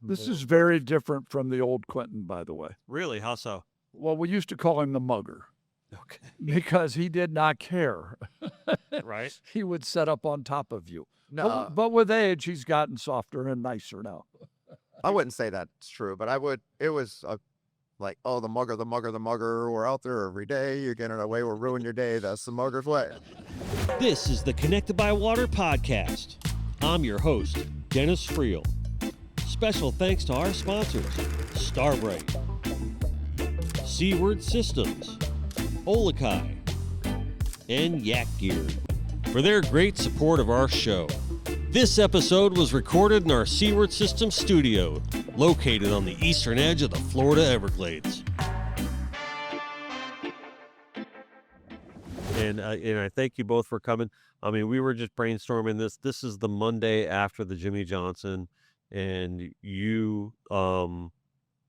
This is very different from the old Quinton, by the way. Really? How so? Well, we used to call him the mugger. Okay. Because he did not care. Right? He would set up on top of you. No, But with age, he's gotten softer and nicer now. I wouldn't say that's true, but I would. It was like, oh, the mugger, the mugger, the mugger. We're out there every day. You're getting away. We'll ruin your day. That's the mugger's way. This is the Connected by Water podcast. I'm your host, Dennis Friel. Special thanks to our sponsors, Starbright, Seaward Systems, Olakai, and Yak Gear for their great support of our show. This episode was recorded in our Seaward Systems studio, located on the eastern edge of the Florida Everglades. And I thank you both for coming. I mean, we were just brainstorming this. This is the Monday after the Jimmy Johnson, and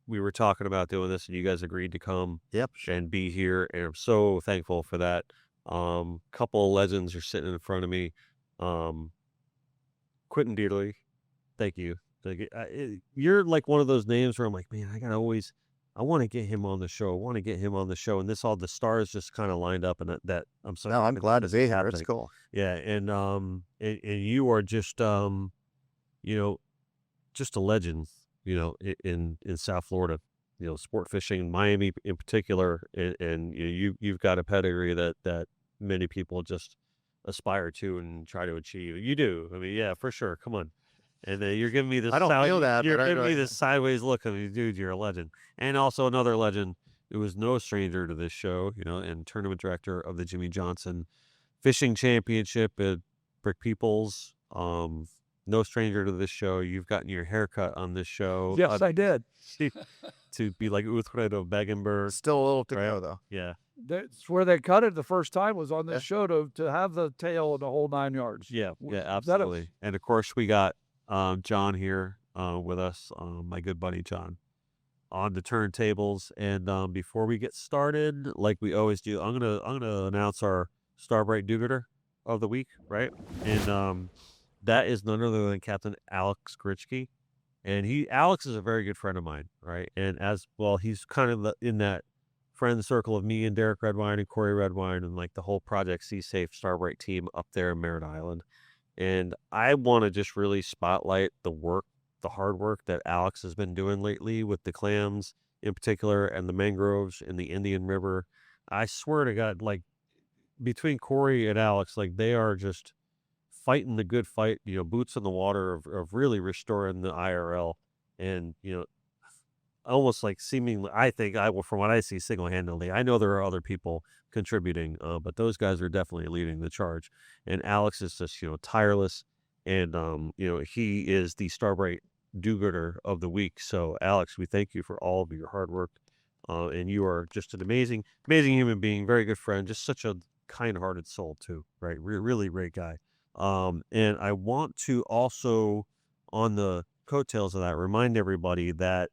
we were talking about doing this, and you guys agreed to come and be here, and I'm so thankful for that. Couple of legends are sitting in front of me. Quinton Dieterle, thank you. You're like one of those names where I'm like, man, I want to get him on the show. And the stars just kind of lined up, and that I'm so. No, I'm glad to be here. It's cool. Yeah, and you are just just a legend, in South Florida, sport fishing, Miami in particular, and you've got a pedigree that many people just aspire to and try to achieve. You do. I mean, yeah, for sure. Come on. And you're giving me this. I don't feel that. You're giving me this sideways look. I mean, dude, you're a legend. And also another legend who was no stranger to this show, and tournament director of the Jimmy Johnson Fishing Championship at Bric Peeples. No stranger to this show. You've gotten your haircut on this show. Yes, I did. To be like Uthred of Begenberg. Still a little to go, though. Yeah. That's where they cut it the first time, was on this show to have the tail and the whole 9 yards. Yeah, absolutely. And of course, we got John here with us, my good buddy John, on the turntables. And before we get started, like we always do, I'm gonna announce our Starbright Do-Gooder of the week, right? And that is none other than Captain Alex Grichke. And Alex is a very good friend of mine, right? And as well, he's kind of in that friend circle of me and Derek Redwine and Corey Redwine and like the whole Project Sea Safe Starbright team up there in Merritt Island. And I want to just really spotlight the hard work that Alex has been doing lately with the clams in particular and the mangroves in the Indian River. I swear to God, like between Corey and Alex, like they are just fighting the good fight, boots in the water of really restoring the IRL. And, almost like seemingly, I think from what I see, single-handedly. I know there are other people contributing, but those guys are definitely leading the charge. And Alex is just, tireless, and he is the Starbright Do-Gooder of the week. So Alex, we thank you for all of your hard work, and you are just an amazing human being, very good friend, just such a kind-hearted soul too, right? Really great guy. And I want to also, on the coattails of that, remind everybody that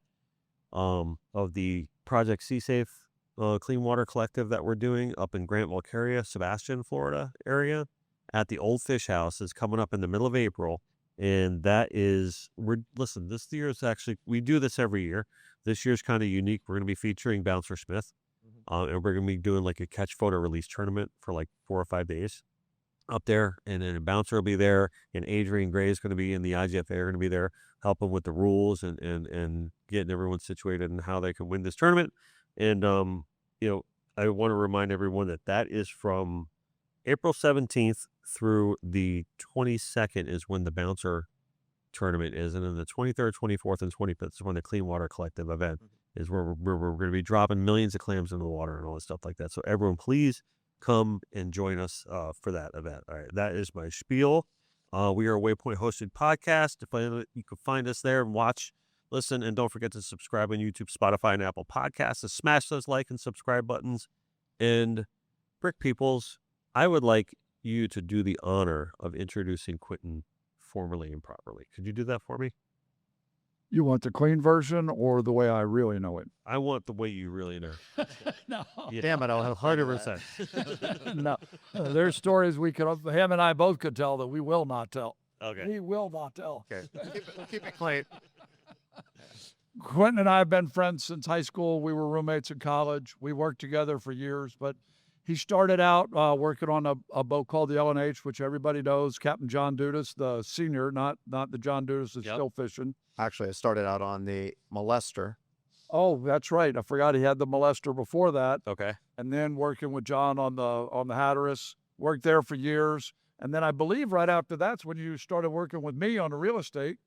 of the Project Sea Safe Clean Water Collective that we're doing up in Grant, Valcaria, Sebastian, Florida area at the Old Fish House is coming up in the middle of April. And that is, this year is actually, we do this every year. This year's kind of unique. We're going to be featuring Bouncer Smith. And we're going to be doing like a catch photo release tournament for like 4 or 5 days up there. And then a Bouncer will be there, and Adrian Gray is going to be in the IGFA, are going to be there helping with the rules and getting everyone situated and how they can win this tournament. And, I want to remind everyone that is from April 17th through the 22nd is when the Bouncer tournament is. And then the 23rd, 24th, and 25th is when the Clean Water Collective event is, where we're going to be dropping millions of clams into the water and all this stuff like that. So everyone, please come and join us for that event. All right, that is my spiel. We are a Waypoint hosted podcast. You can find us there and watch, listen, and don't forget to subscribe on YouTube, Spotify, and Apple Podcasts. So smash those like and subscribe buttons. And Bric Peeples, I would like you to do the honor of introducing Quinton formally and properly. Could you do that for me? You want the clean version or the way I really know it? I want the way you really know. No. Yeah. Damn it, I'll have 100%. No. There's stories him and I both could tell that we will not tell. Okay. We will not tell. Okay. Keep it clean. Quinton and I have been friends since high school. We were roommates in college. We worked together for years, but he started out working on a boat called the LNH, which everybody knows, Captain John Dudas, the senior, not the John Dudas that's still fishing. Actually, I started out on the Molester. Oh, that's right. I forgot he had the Molester before that. Okay. And then working with John on the Hatteras, worked there for years. And then I believe right after that's when you started working with me on the real estate.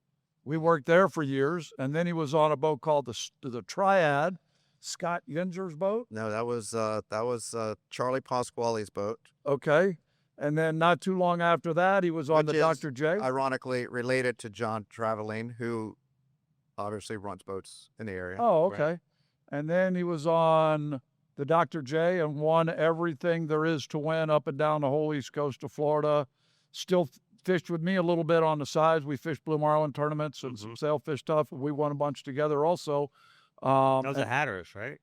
We worked there for years. And then he was on a boat called the Triad, Scott Yenser's boat. No, that was Charlie Pasquale's boat. Okay. And then not too long after that, he was on Which the is Dr. J. Ironically related to John Traveling, who obviously runs boats in the area. Oh, okay. And then he was on the Dr. J and won everything there is to win up and down the whole east coast of Florida. Still fished with me a little bit on the sides. We fished Blue Marlin tournaments and some sailfish stuff. We won a bunch together also. That was a Hatteras, right?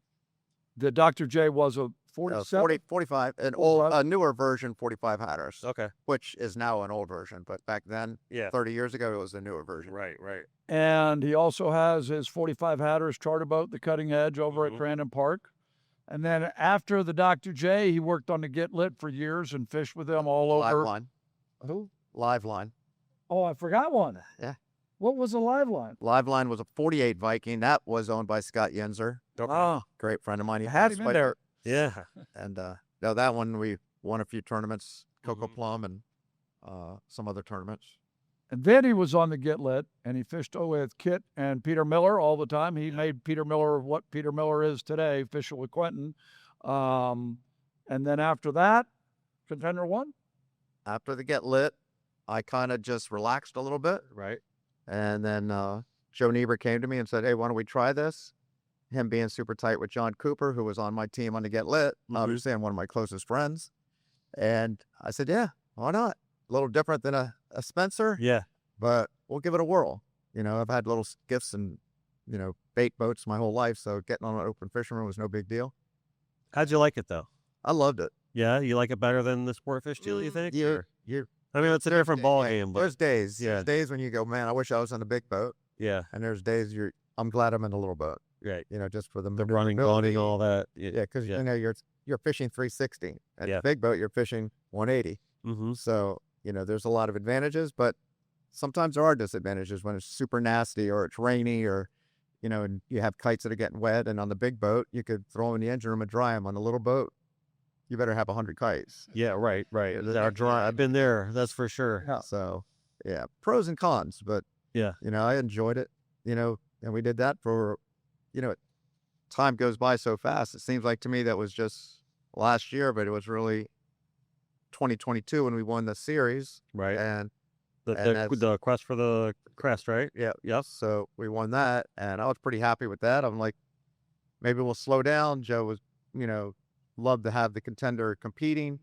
The Dr. J was a 47? 45, an 45. old, a newer version 45 Hatteras, Okay. which is now an old version, but back then, 30 years ago, it was the newer version. Right, right. And he also has his 45 Hatteras charter boat, the Cutting Edge, over at Crandon Park. And then after the Dr. J, he worked on the Get Lit for years and fished with them all over. Live line. Who? Live line. Oh, I forgot one. Yeah. What was a live line? Live line was a 48 Viking. That was owned by Scott Yenser. Oh, Great friend of mine. He had passed him in away. there. Yeah. And no, that one we won a few tournaments, Coco Plum and some other tournaments. And then he was on the Get Lit, and he fished with Kit and Peter Miller all the time. He made Peter Miller what Peter Miller is today, fishing with Quinton. And then after that, Contender 1? After the Get Lit, I kind of just relaxed a little bit. Right. And then Joe Niebuhr came to me and said, hey, why don't we try this? Him being super tight with John Cooper, who was on my team on the Get Lit, obviously, and one of my closest friends. And I said, yeah, why not? A little different than a Spencer. Yeah. But we'll give it a whirl. You know, I've had little skiffs and, you know, bait boats my whole life. So getting on an open fisherman was no big deal. How'd you like it, though? I loved it. Yeah? You like it better than the sport fish deal, you think? You're, I mean, it's a different ball game, but there's days. Yeah. There's days when you go, man, I wish I was on a big boat. yeah. And there's days I'm glad I'm in a little boat. Right. You know, just for the Running, maneuverability. gunning, all that. Yeah, because you know you're fishing 360. At Yeah. the big boat, you're fishing 180. Mm-hmm. So you know, there's a lot of advantages, but sometimes there are disadvantages when it's super nasty or it's rainy or you know, and you have kites that are getting wet. And on the big boat, you could throw them in the engine room and dry them. On the little boat, you better have 100 kites. Yeah, right. They're dry. I've been there. That's for sure. Yeah. So yeah, pros and cons, but Yeah. you know, I enjoyed it. You know, and we did that for, you know, time goes by so fast. It seems like to me that was just last year, but it was really 2022 when we won the series. Right. And The quest for the crest, right? yeah, Yep. so we won that, and I was pretty happy with that. I'm like, maybe we'll slow down. Joe was, you know, loved to have the contender competing,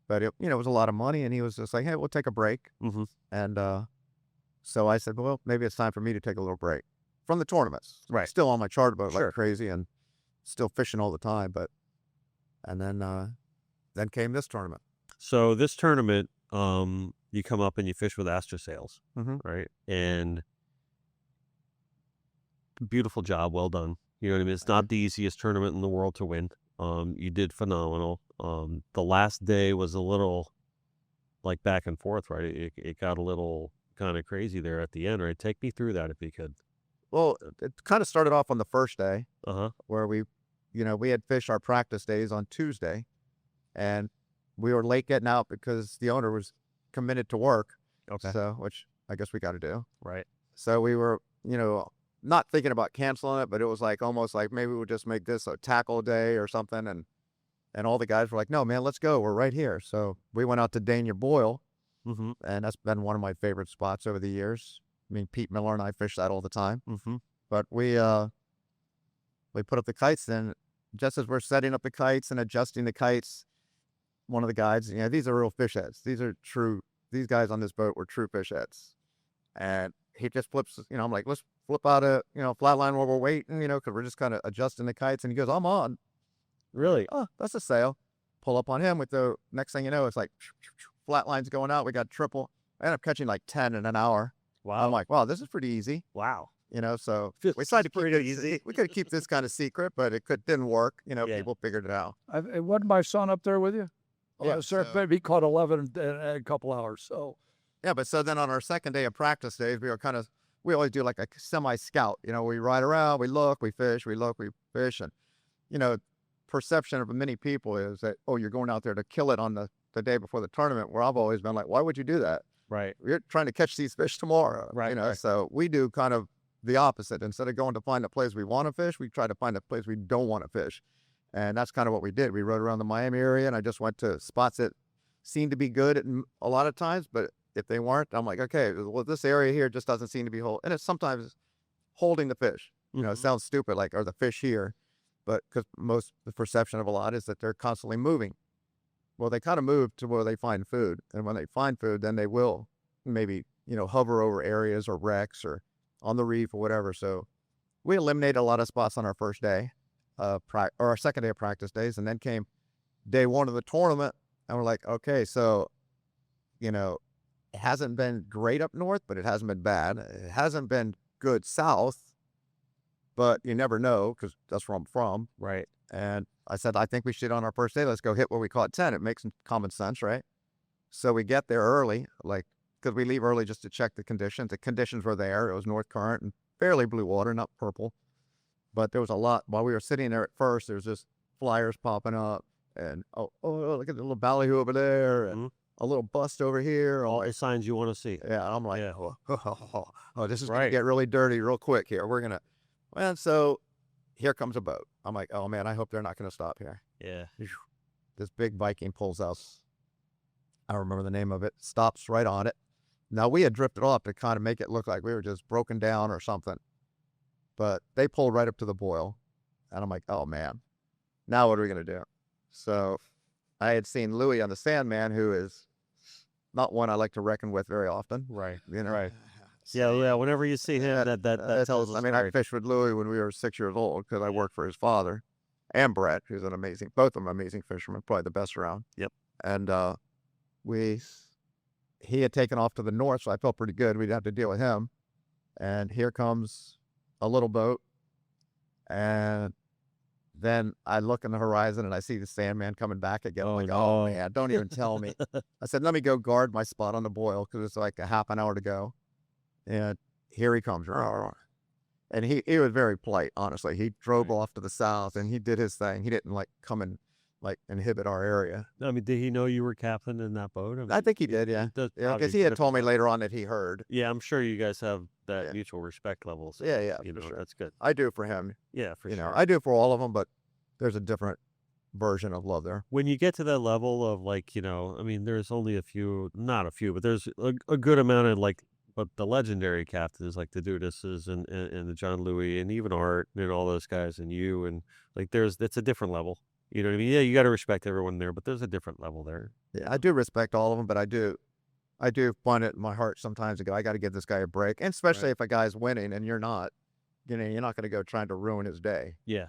but it, you know, it was a lot of money, and he was just like, hey, we'll take a break. Mm-hmm. And so I said, well, maybe it's time for me to take a little break from the tournaments. Right. Still on my charter boat Sure. like crazy and still fishing all the time. But, and then came this tournament. So this tournament, you come up and you fish with Astra Sails, Mm-hmm. right? And beautiful job, well done. You know what I mean? It's not the easiest tournament in the world to win. You did phenomenal. The last day was a little like back and forth, right? It got a little kind of crazy there at the end, right? Take me through that if you could. Well, it kind of started off on the first day Uh-huh. where we had fished our practice days on Tuesday, and we were late getting out because the owner was committed to work. Okay. So, which I guess we got to do. Right. So we were, you know, not thinking about canceling it, but it was like almost like maybe we'll just make this a tackle day or something. And all the guys were like, no, man, let's go. We're right here. So we went out to Dania Boyle, Mm-hmm. and that's been one of my favorite spots over the years. I mean, Pete Miller and I fish that all the time. Mm-hmm. But we put up the kites, and just as we're setting up the kites and adjusting the kites, one of the guys, you know, these are real fish heads. These guys on this boat were true fish heads. And he just flips, you know, I'm like, let's flip out a, you know, flat line while we're waiting, you know, because we're just kind of adjusting the kites. And he goes, I'm on. Really? Oh, that's a sail. Pull up on him with the next thing you know, it's like flat lines going out. We got triple. I ended up catching like 10 in an hour. Wow. I'm like, wow, this is pretty easy. Wow. So Feels we tried to keep pretty it easy. We could keep this kind of secret, but didn't work. Yeah. People figured it out. It wasn't my son up there with you? Yeah, Sir, so- he caught 11 in a couple hours. So Yeah, but so then on our second day of practice days, we always do like a semi-scout. We ride around, we look, we fish, we look, we fish. And, perception of many people is that, oh, you're going out there to kill it on the day before the tournament, where I've always been like, why would you do that? Right. You're trying to catch these fish tomorrow. Right, right. So we do kind of the opposite. Instead of going to find a place we want to fish, we try to find a place we don't want to fish. And that's kind of what we did. We rode around the Miami area, and I just went to spots that seemed to be good at a lot of times, but if they weren't, I'm like, okay, well, this area here just doesn't seem to be and it's sometimes holding the fish. It sounds stupid, like, are the fish here? But because the perception of a lot is that they're constantly moving. Well, they kind of move to where they find food. And when they find food, then they will maybe, hover over areas or wrecks or on the reef or whatever. So we eliminated a lot of spots on our first day, or our second day of practice days. And then came day one of the tournament. And we're like, okay, so, it hasn't been great up north, but it hasn't been bad. It hasn't been good south, but you never know, because that's where I'm from. Right. And I said, I think we should, on our first day, let's go hit where we caught 10. It makes some common sense, right? So we get there early, because we leave early just to check the conditions. The conditions were there. It was north current and fairly blue water, not purple. But there was a lot. While we were sitting there at first, there was just flyers popping up. And, oh, look at the little ballyhoo over there. And a little bust over here. All the signs you want to see. Yeah, and I'm like, Yeah. oh, this is going Right. to get really dirty real quick here. We're going to, and so here comes a boat. I'm like, oh man, I hope they're not going to stop here. Yeah. This big Viking pulls out. I don't remember the name of it. Stops right on it. Now, we had drifted off to kind of make it look like we were just broken down or something. But they pulled right up to the boil. And I'm like, oh man, now what are we going to do? So I had seen Louis on the Sandman, who is not one I like to reckon with very often. Right. Right. Yeah. Whenever you see him, that tells us. I mean, I fished with Louis when we were 6 years old because I worked for his father, and Brett, who's both of them amazing fishermen, probably the best around. Yep. And he had taken off to the north, so I felt pretty good. We'd have to deal with him. And here comes a little boat, and then I look in the horizon and I see the Sandman coming back again. I'm like, oh man, don't even tell me. I said, let me go guard my spot on the boil because it's like a half an hour to go. And here he comes. And he was very polite, honestly. He drove off to the south and he did his thing. He didn't come and inhibit our area. I mean, did he know you were captain in that boat? I mean, I think he did, yeah. Because he had told me later on that he heard. Yeah, I'm sure you guys have that mutual respect level. So, Yeah, you know, for sure. that's good. I do for him. Yeah, for sure. I do for all of them, but there's a different version of love there. When you get to that level of I mean, there's only not a few, but there's a good amount of but the legendary captains like the Dudases and the John Louis and even Art and all those guys and you and it's a different level. You know what I mean? Yeah, you got to respect everyone there, but there's a different level there. Yeah, I do respect all of them, but I do find it in my heart sometimes to go, I got to give this guy a break, and especially if a guy's winning and you're not, you're not going to go trying to ruin his day. Yeah.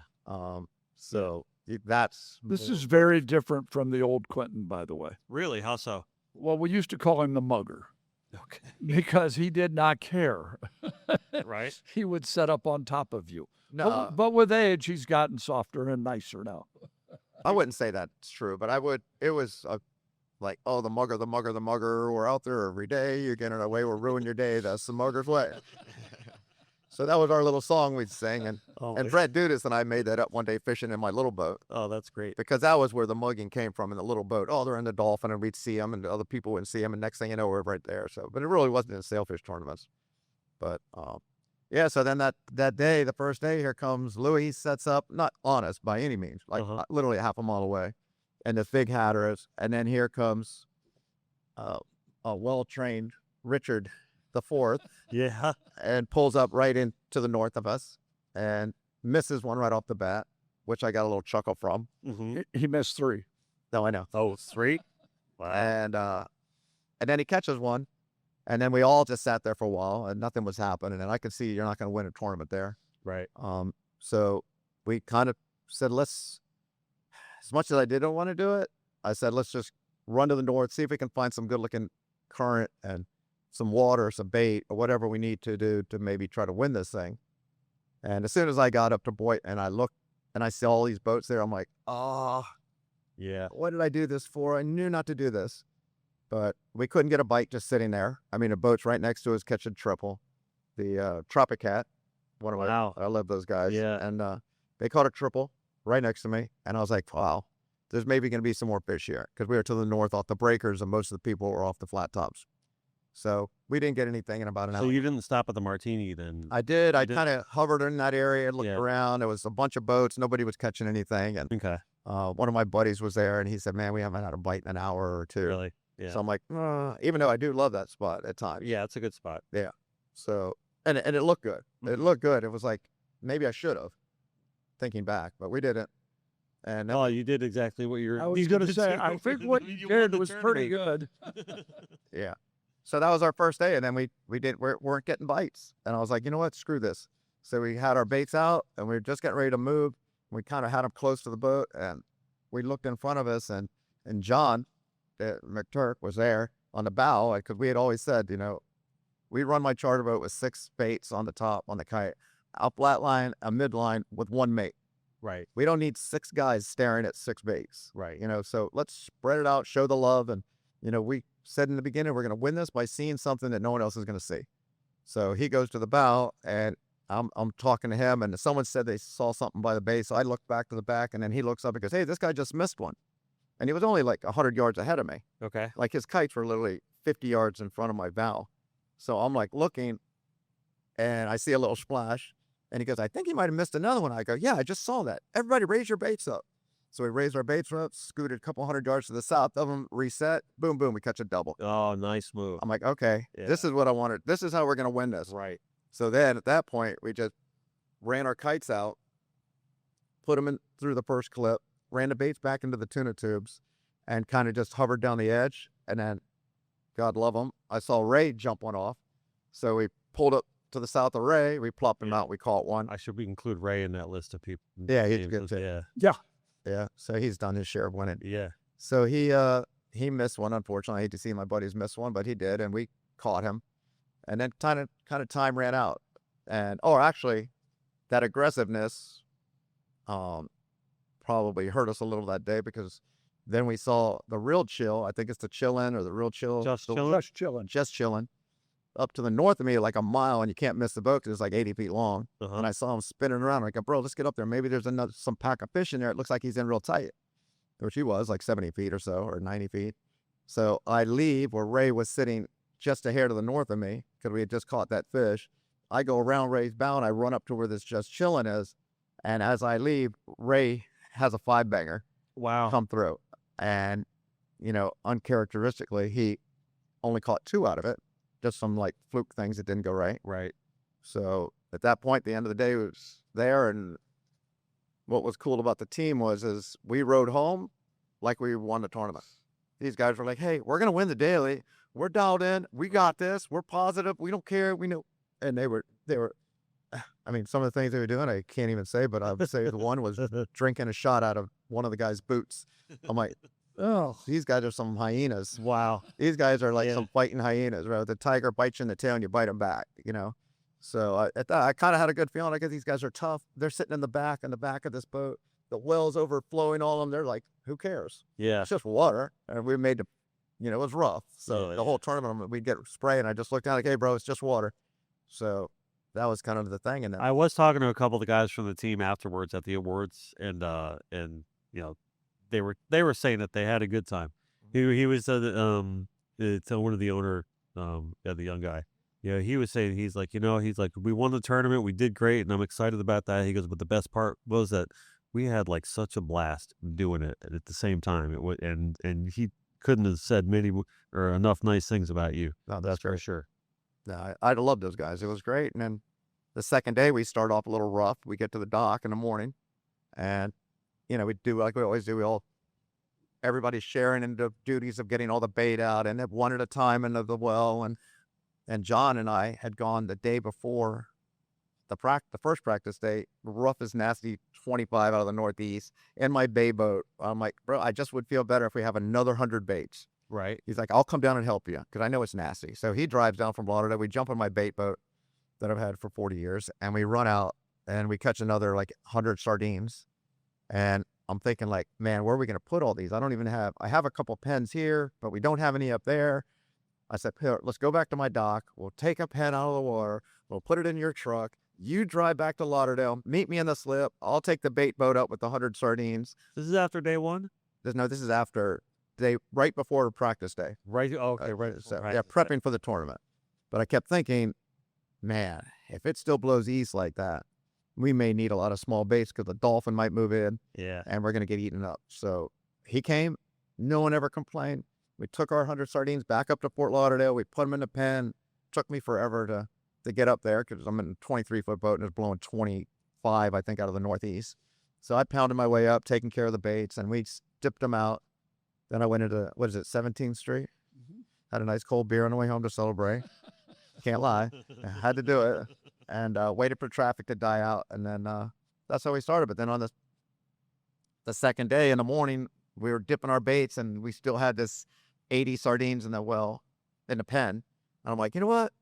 So that's this is very different from the old Quinton, by the way. Really? How so? Well, we used to call him the mugger Okay. because he did not care. Right. He would set up on top of you. no. But with age, he's gotten softer and nicer now. I wouldn't say that's true, but I would. It was like, oh, the mugger, the mugger, the mugger. We're out there every day. You're getting away. We'll ruin your day. That's the mugger's way. So that was our little song we'd sing, and Brett Dudas and I made that up one day fishing in my little boat. Oh, that's great. Because that was where the mugging came from, in the little boat. Oh, they're in the Dolphin, and we'd see them, and the other people wouldn't see them, and next thing you know, we're right there. So, but it really wasn't in sailfish tournaments. But yeah. So then that day, the first day, here comes Louis. He sets up, not on us by any means, literally a half a mile away, and the big hatters. And then here comes a well-trained Richard the Fourth. Yeah. And pulls up right into the north of us, and misses one right off the bat, which I got a little chuckle from. Mm-hmm. He missed 3. No, I know. Oh, 3? Wow. And then he catches one, and then we all just sat there for a while, and nothing was happening. And I could see you're not going to win a tournament there. Right. So we kind of said, as much as I didn't want to do it, I said, let's just run to the north, see if we can find some good looking current and some water, some bait, or whatever we need to do to maybe try to win this thing. And as soon as I got up to Boyd and I looked and I saw all these boats there, I'm like, oh, Yeah. what did I do this for? I knew not to do this. But we couldn't get a bite just sitting there. I mean, a boat's right next to us catching triple. The Tropicat, one of my, Wow. I love those guys. Yeah. And they caught a triple right next to me. And I was like, wow, there's maybe going to be some more fish here. Because we were to the north off the breakers and most of the people were off the flat tops. So we didn't get anything in about an So hour. you didn't stop at the Martini then? I did. I did? kind of hovered in that area, looked Yeah. around. There was a bunch of boats. Nobody was catching anything. And Okay. one of my buddies was there and he said, man, we haven't had a bite in an hour or two. Really? Yeah. So I'm like, even though I do love that spot at times. Yeah, it's a good spot. So, and it looked good. It Mhm. looked good. It was like, maybe I should have, thinking back, but we didn't. And Oh, you did exactly what you're. I was going to say, I think what you did was pretty good. yeah. So that was our first day. And then we weren't getting bites. And I was like, you know what? Screw this. So we had our baits out and we were just getting ready to move. We kind of had them close to the boat and we looked in front of us and John McTurk was there on the bow because we had always said, you know, we run my charter boat with 6 baits on the top on the kite, a flat line, a midline with 1 mate. Right. We don't need 6 guys staring at 6 baits. Right. You know, so let's spread it out, show the love. And, you know, we said in the beginning, we're going to win this by seeing something that no one else is going to see. So he goes to the bow and I'm talking to him and someone said they saw something by the bait. So I looked back to the back and then he looks up and goes, hey, this guy just missed one. And he was only like 100 yards ahead of me. Okay. Like his kites were literally 50 yards in front of my bow. So I'm like looking and I see a little splash and he goes, I think he might have missed another one. I go, yeah, I just saw that. Everybody raise your baits up. So we raised our baits up, scooted a couple hundred yards to the south of them, reset, boom, boom, we catch a double. Oh, nice move. I'm like, okay, this is what I wanted. This is how we're going to win this. Right. So then at that point, we just ran our kites out, put them in through the first clip, ran the baits back into the tuna tubes and kind of just hovered down the edge. And then, God love him, I saw Ray jump one off. So we pulled up to the south of Ray, we plopped him out, we caught one. I should include Ray in that list of people. Yeah, he's good too. Yeah. Yeah, so he's done his share of winning. Yeah. So he missed one, unfortunately. I hate to see my buddies miss one, but he did, and we caught him. And then kind of time ran out. And actually, that aggressiveness probably hurt us a little that day because then we saw the real chill. I think it's the chillin' or the real chill. Just the- chillin'? Just chilling. Up to the north of me, like a mile, and you can't miss the boat because it's like 80 feet long. Uh-huh. And I saw him spinning around. I go, bro, let's get up there. Maybe there's some pack of fish in there. It looks like he's in real tight, which he was, like 70 feet or so, or 90 feet. So I leave where Ray was sitting just a hair to the north of me because we had just caught that fish. I go around Ray's bow and I run up to where this just chilling is. And as I leave, Ray has a 5-banger Wow. come through. And, you know, uncharacteristically, he only caught 2 out of it. Just some like fluke things that didn't go right. Right. So at that point, the end of the day was there. And what was cool about the team is we rode home like we won the tournament. These guys were like, hey, we're going to win the daily. We're dialed in. We got this. We're positive. We don't care. We know. And they were, I mean, some of the things they were doing, I can't even say, but I would say the one was drinking a shot out of one of the guy's boots. I'm like, oh, these guys are some hyenas. Wow. These guys are like Yeah. some fighting hyenas, right? The tiger bites you in the tail and you bite them back, you know? So I kind of had a good feeling. I guess these guys are tough. They're sitting in the back of this boat. The well's overflowing all of them. They're like, who cares? Yeah. It's just water. And we made it was rough. So Yeah, the whole tournament, we'd get spray and I just looked down like, hey, bro, it's just water. So that was kind of the thing. And then I was talking to a couple of the guys from the team afterwards at the awards, and you know, they were saying that they had a good time. He was to one of the owner, the young guy. Yeah, he was saying he's like we won the tournament, we did great, and I'm excited about that. He goes, but the best part was that we had like such a blast doing it at the same time. It was, and he couldn't have said many or enough nice things about you. no, That's for sure. No, I loved those guys. It was great. And then the second day, we start off a little rough. We get to the dock in the morning, and we do like we always do. Everybody's sharing in the duties of getting all the bait out, and one at a time into the well. And John and I had gone the day before the first practice day, rough as nasty, 25 out of the northeast in my bay boat. I'm like, bro, I just would feel better if we have another 100 baits. Right. He's like, I'll come down and help you because I know it's nasty. So he drives down from Lauderdale. We jump on my bait boat that I've had for 40 years, and we run out and we catch another like 100 sardines. And I'm thinking like, man, where are we going to put all these? I have a couple pens here, but we don't have any up there. I said, "Here, let's go back to my dock. We'll take a pen out of the water. We'll put it in your truck. You drive back to Lauderdale. Meet me in the slip. I'll take the bait boat up with the 100 sardines." This is after day one? This is after right before practice day. Right. Okay. Right. So, right. yeah, prepping for the tournament. But I kept thinking, man, if it still blows east like that, we may need a lot of small baits because the dolphin might move in. Yeah. And we're going to get eaten up. So he came. No one ever complained. We took our 100 sardines back up to Fort Lauderdale. We put them in the pen. Took me forever to get up there because I'm in a 23-foot boat and it's blowing 25, I think, out of the northeast. So I pounded my way up, taking care of the baits, and we dipped them out. Then I went into, 17th Street? Had a nice cold beer on the way home to celebrate. Can't lie. I had to do it. And waited for traffic to die out. And then that's how we started. But then on the second day in the morning, we were dipping our baits and we still had this 80 sardines in the pen. And I'm like, you know what?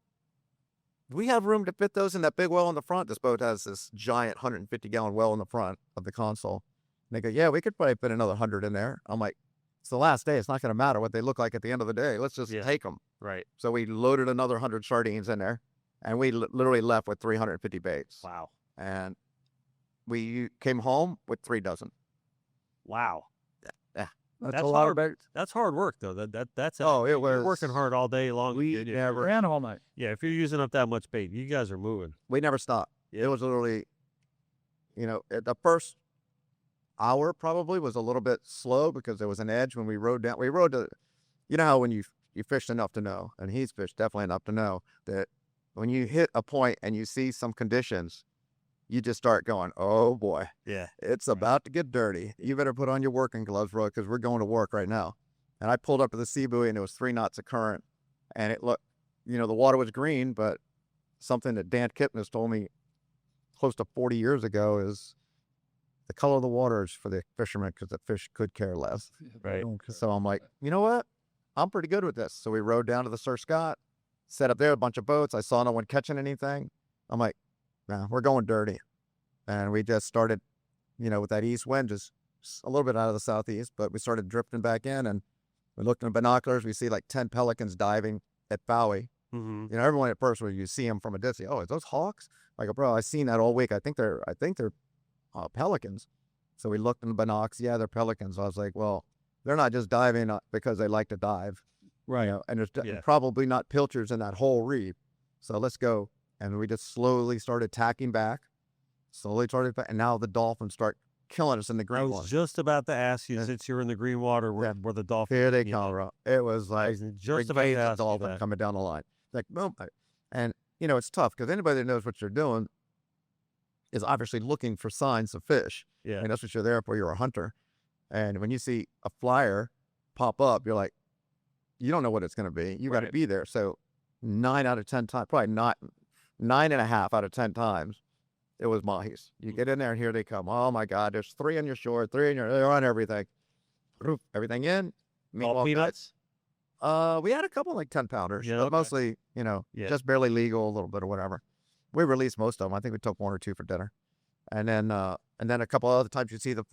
We have room to fit those in that big well in the front. This boat has this giant 150-gallon well in the front of the console. And they go, yeah, we could probably fit another 100 in there. I'm like, it's the last day. It's not going to matter what they look like at the end of the day. Let's just take them. Right. So we loaded another 100 sardines in there, and we literally left with 350 baits. Wow. And we came home with 3 dozen. Wow. Yeah. That's a lot of baits. That's hard work, though. That's Oh, it was you're working hard all day long. We never Ran all night. Yeah, if you're using up that much bait, you guys are moving. We never stopped. It was literally, the first hour probably was a little bit slow because there was an edge when we rode down. We rode to, how when you fished enough to know, and he's fished definitely enough to know that when you hit a point and you see some conditions, you just start going, oh boy, Yeah. it's about to get dirty. You better put on your working gloves, bro, because we're going to work right now. And I pulled up to the sea buoy and it was 3 knots of current, and it looked, the water was green, but something that Dan Kipnis told me close to 40 years ago is the color of the water is for the fishermen because the fish could care less. Right. So I'm like, you know what? I'm pretty good with this. So we rode down to the Sir Scott, set up there a bunch of boats. I saw no one catching anything. I'm like, nah, we're going dirty. And we just started, with that east wind, just a little bit out of the southeast, but we started drifting back in, and we looked in the binoculars. We see like 10 pelicans diving at Bowie. Mm-hmm. Everyone at first, when you see them from a distance, oh, is those hawks? Like, bro, I've seen that all week. I think they're pelicans. So we looked in the binocs. Yeah, they're pelicans. I was like, well, they're not just diving because they like to dive. Right. And there's probably not pilchards in that whole reef. So let's go. And we just slowly started tacking back. And now the dolphins start killing us in the I green was water. just about to ask you, since you're in the green water, where the dolphins. Here they come, bro. It was I like was just about to brigades of ask you dolphin that. coming down the line. Like, boom. And, it's tough because anybody that knows what you're doing is obviously looking for signs of fish. Yeah. And that's what you're there for. You're a hunter. And when you see a flyer pop up, you're like, you don't know what it's going to be. You got to be there. So 9 out of 10 times, probably not 9.5 out of 10 times, it was mahis. You get in there and here they come. Oh my God, there's 3 on your shore, 3 on they're on everything. Everything in. All peanuts? We had a couple like 10 pounders, Yeah, but okay. mostly, just barely legal, a little bit or whatever. We released most of them. I think we took 1 or 2 for dinner. And then a couple other times you see the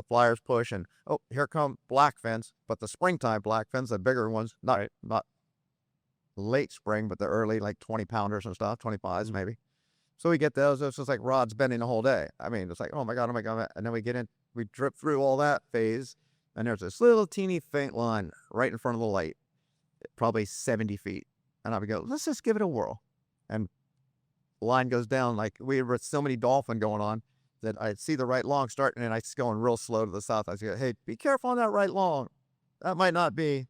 flyers push and, oh, here come blackfins, but the springtime blackfins, the bigger ones, not late spring, but the early like 20 pounders and stuff, 25s maybe. So we get those. It's just like rods bending the whole day. I mean, it's like, oh my God. And then we get in, we drip through all that phase, and there's this little teeny faint line right in front of the light, probably 70 feet. And I would go, let's just give it a whirl. And line goes down. Like we were so many dolphin going on that I see the right long starting and it's going real slow to the south. I say, hey, be careful on that right long. That might not be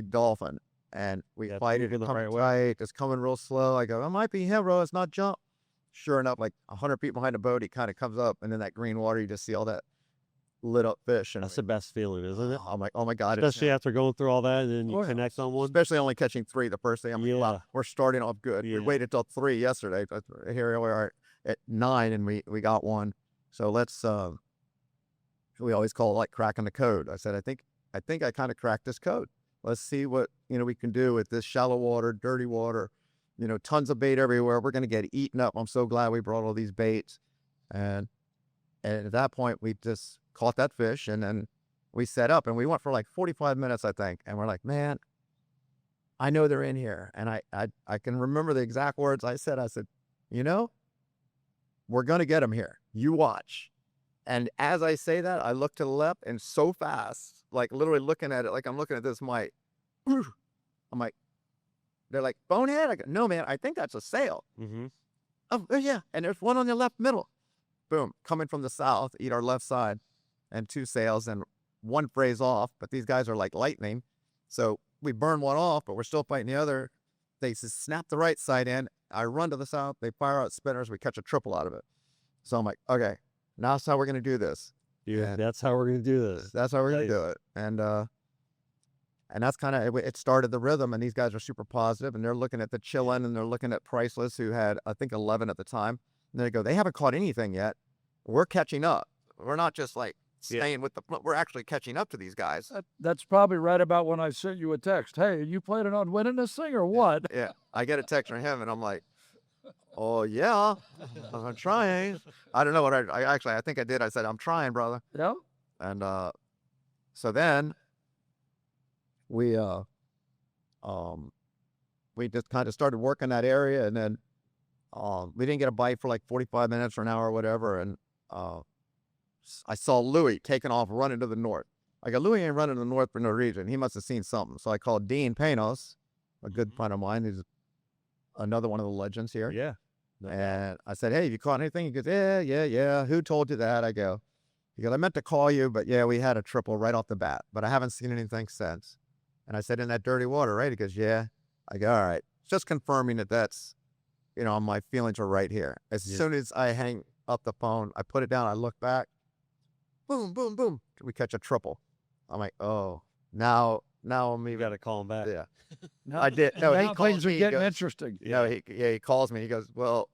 dolphin. And we fight it, coming tight, it's coming real slow. I go, it might be him, bro. It's not jump. Sure enough, like 100 feet behind the boat, he kind of comes up, and in that green water, you just see all that lit up fish. And That's the best feeling, isn't it? I'm like, oh my God. Especially after going through all that, and then you connect on one. Especially only catching 3 the first day. I'm like, wow, we're starting off good. Yeah. We waited till 3 yesterday. But here we are at 9, and we got one. So let's, we always call it like cracking the code. I said, I I think I kind of cracked this code. Let's see what, we can do with this shallow water, dirty water, tons of bait everywhere. We're going to get eaten up. I'm so glad we brought all these baits. And at that point, we just caught that fish, and then we set up, and we went for like 45 minutes, I think. And we're like, man, I know they're in here. And I can remember the exact words I said. I said, we're going to get them here. You watch. And as I say that, I look to the left, and so fast, like literally looking at it, like I'm looking at this mic. I'm like, they're like, bonehead? I go, no, man, I think that's a sail. Mm-hmm. Oh, yeah. And there's one on the left middle. Boom. Coming from the south, eat our left side, and 2 sails, and 1 frays off. But these guys are like lightning. So we burn one off, but we're still fighting the other. They just snap the right side in. I run to the south. They fire out spinners. We catch a triple out of it. So I'm like, okay, now that's how we're going to do this. Yeah, And that's how we're going to do this. that's how we're going to do it. And that's kind of, it started the rhythm, and these guys are super positive, and they're looking at the Chillin, and they're looking at Priceless, who had, I think, 11 at the time. And they go, they haven't caught anything yet. We're catching up. We're not just like staying with we're actually catching up to these guys. That's probably right about when I sent you a text. Hey, are you planning on winning this thing or what? Yeah. I get a text from him, and I'm like, oh, yeah, I'm trying. I don't know what I think I did. I said, I'm trying, brother. Yeah. And so then we just kind of started working that area, and then we didn't get a bite for like 45 minutes or an hour or whatever. And I saw Louis taking off, running to the north. I go, Louis ain't running to the north for no reason. He must have seen something. So I called Dean Panos, a good friend of mine. He's another one of the legends here. Yeah. And I said, hey, have you caught anything? He goes, yeah. Who told you that? He goes, I meant to call you, but yeah, we had a triple right off the bat, but I haven't seen anything since. And I said, in that dirty water, right? He goes, yeah. I go, all right. Just confirming that's, my feelings are right here. As soon as I hang up the phone, I put it down, I look back, boom, boom, boom. We catch a triple. I'm like, oh, now I'm You got to call him back. yeah. Now, I did. No, he now calls things me. are He getting goes, interesting. No, he calls me. He goes, well,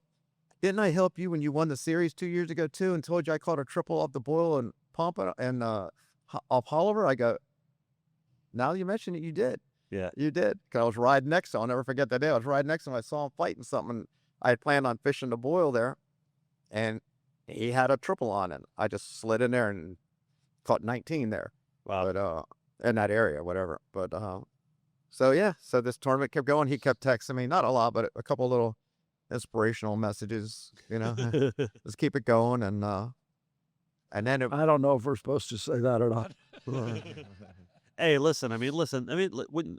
didn't I help you when you won the series 2 years ago too, and told you I caught a triple off the boil and pump it and off Holliver? I go, now you mention it, you did. Yeah. You did. 'Cause I was riding next to him. I'll never forget that day. I was riding next to him. I saw him fighting something. I had planned on fishing the boil there, and he had a triple on it. I just slid in there and caught 19 there. Wow. But in that area, whatever. But so yeah, so this tournament kept going. He kept texting me, not a lot, but a couple little inspirational messages, let's keep it going. And then I don't know if we're supposed to say that or not. Hey, listen, when,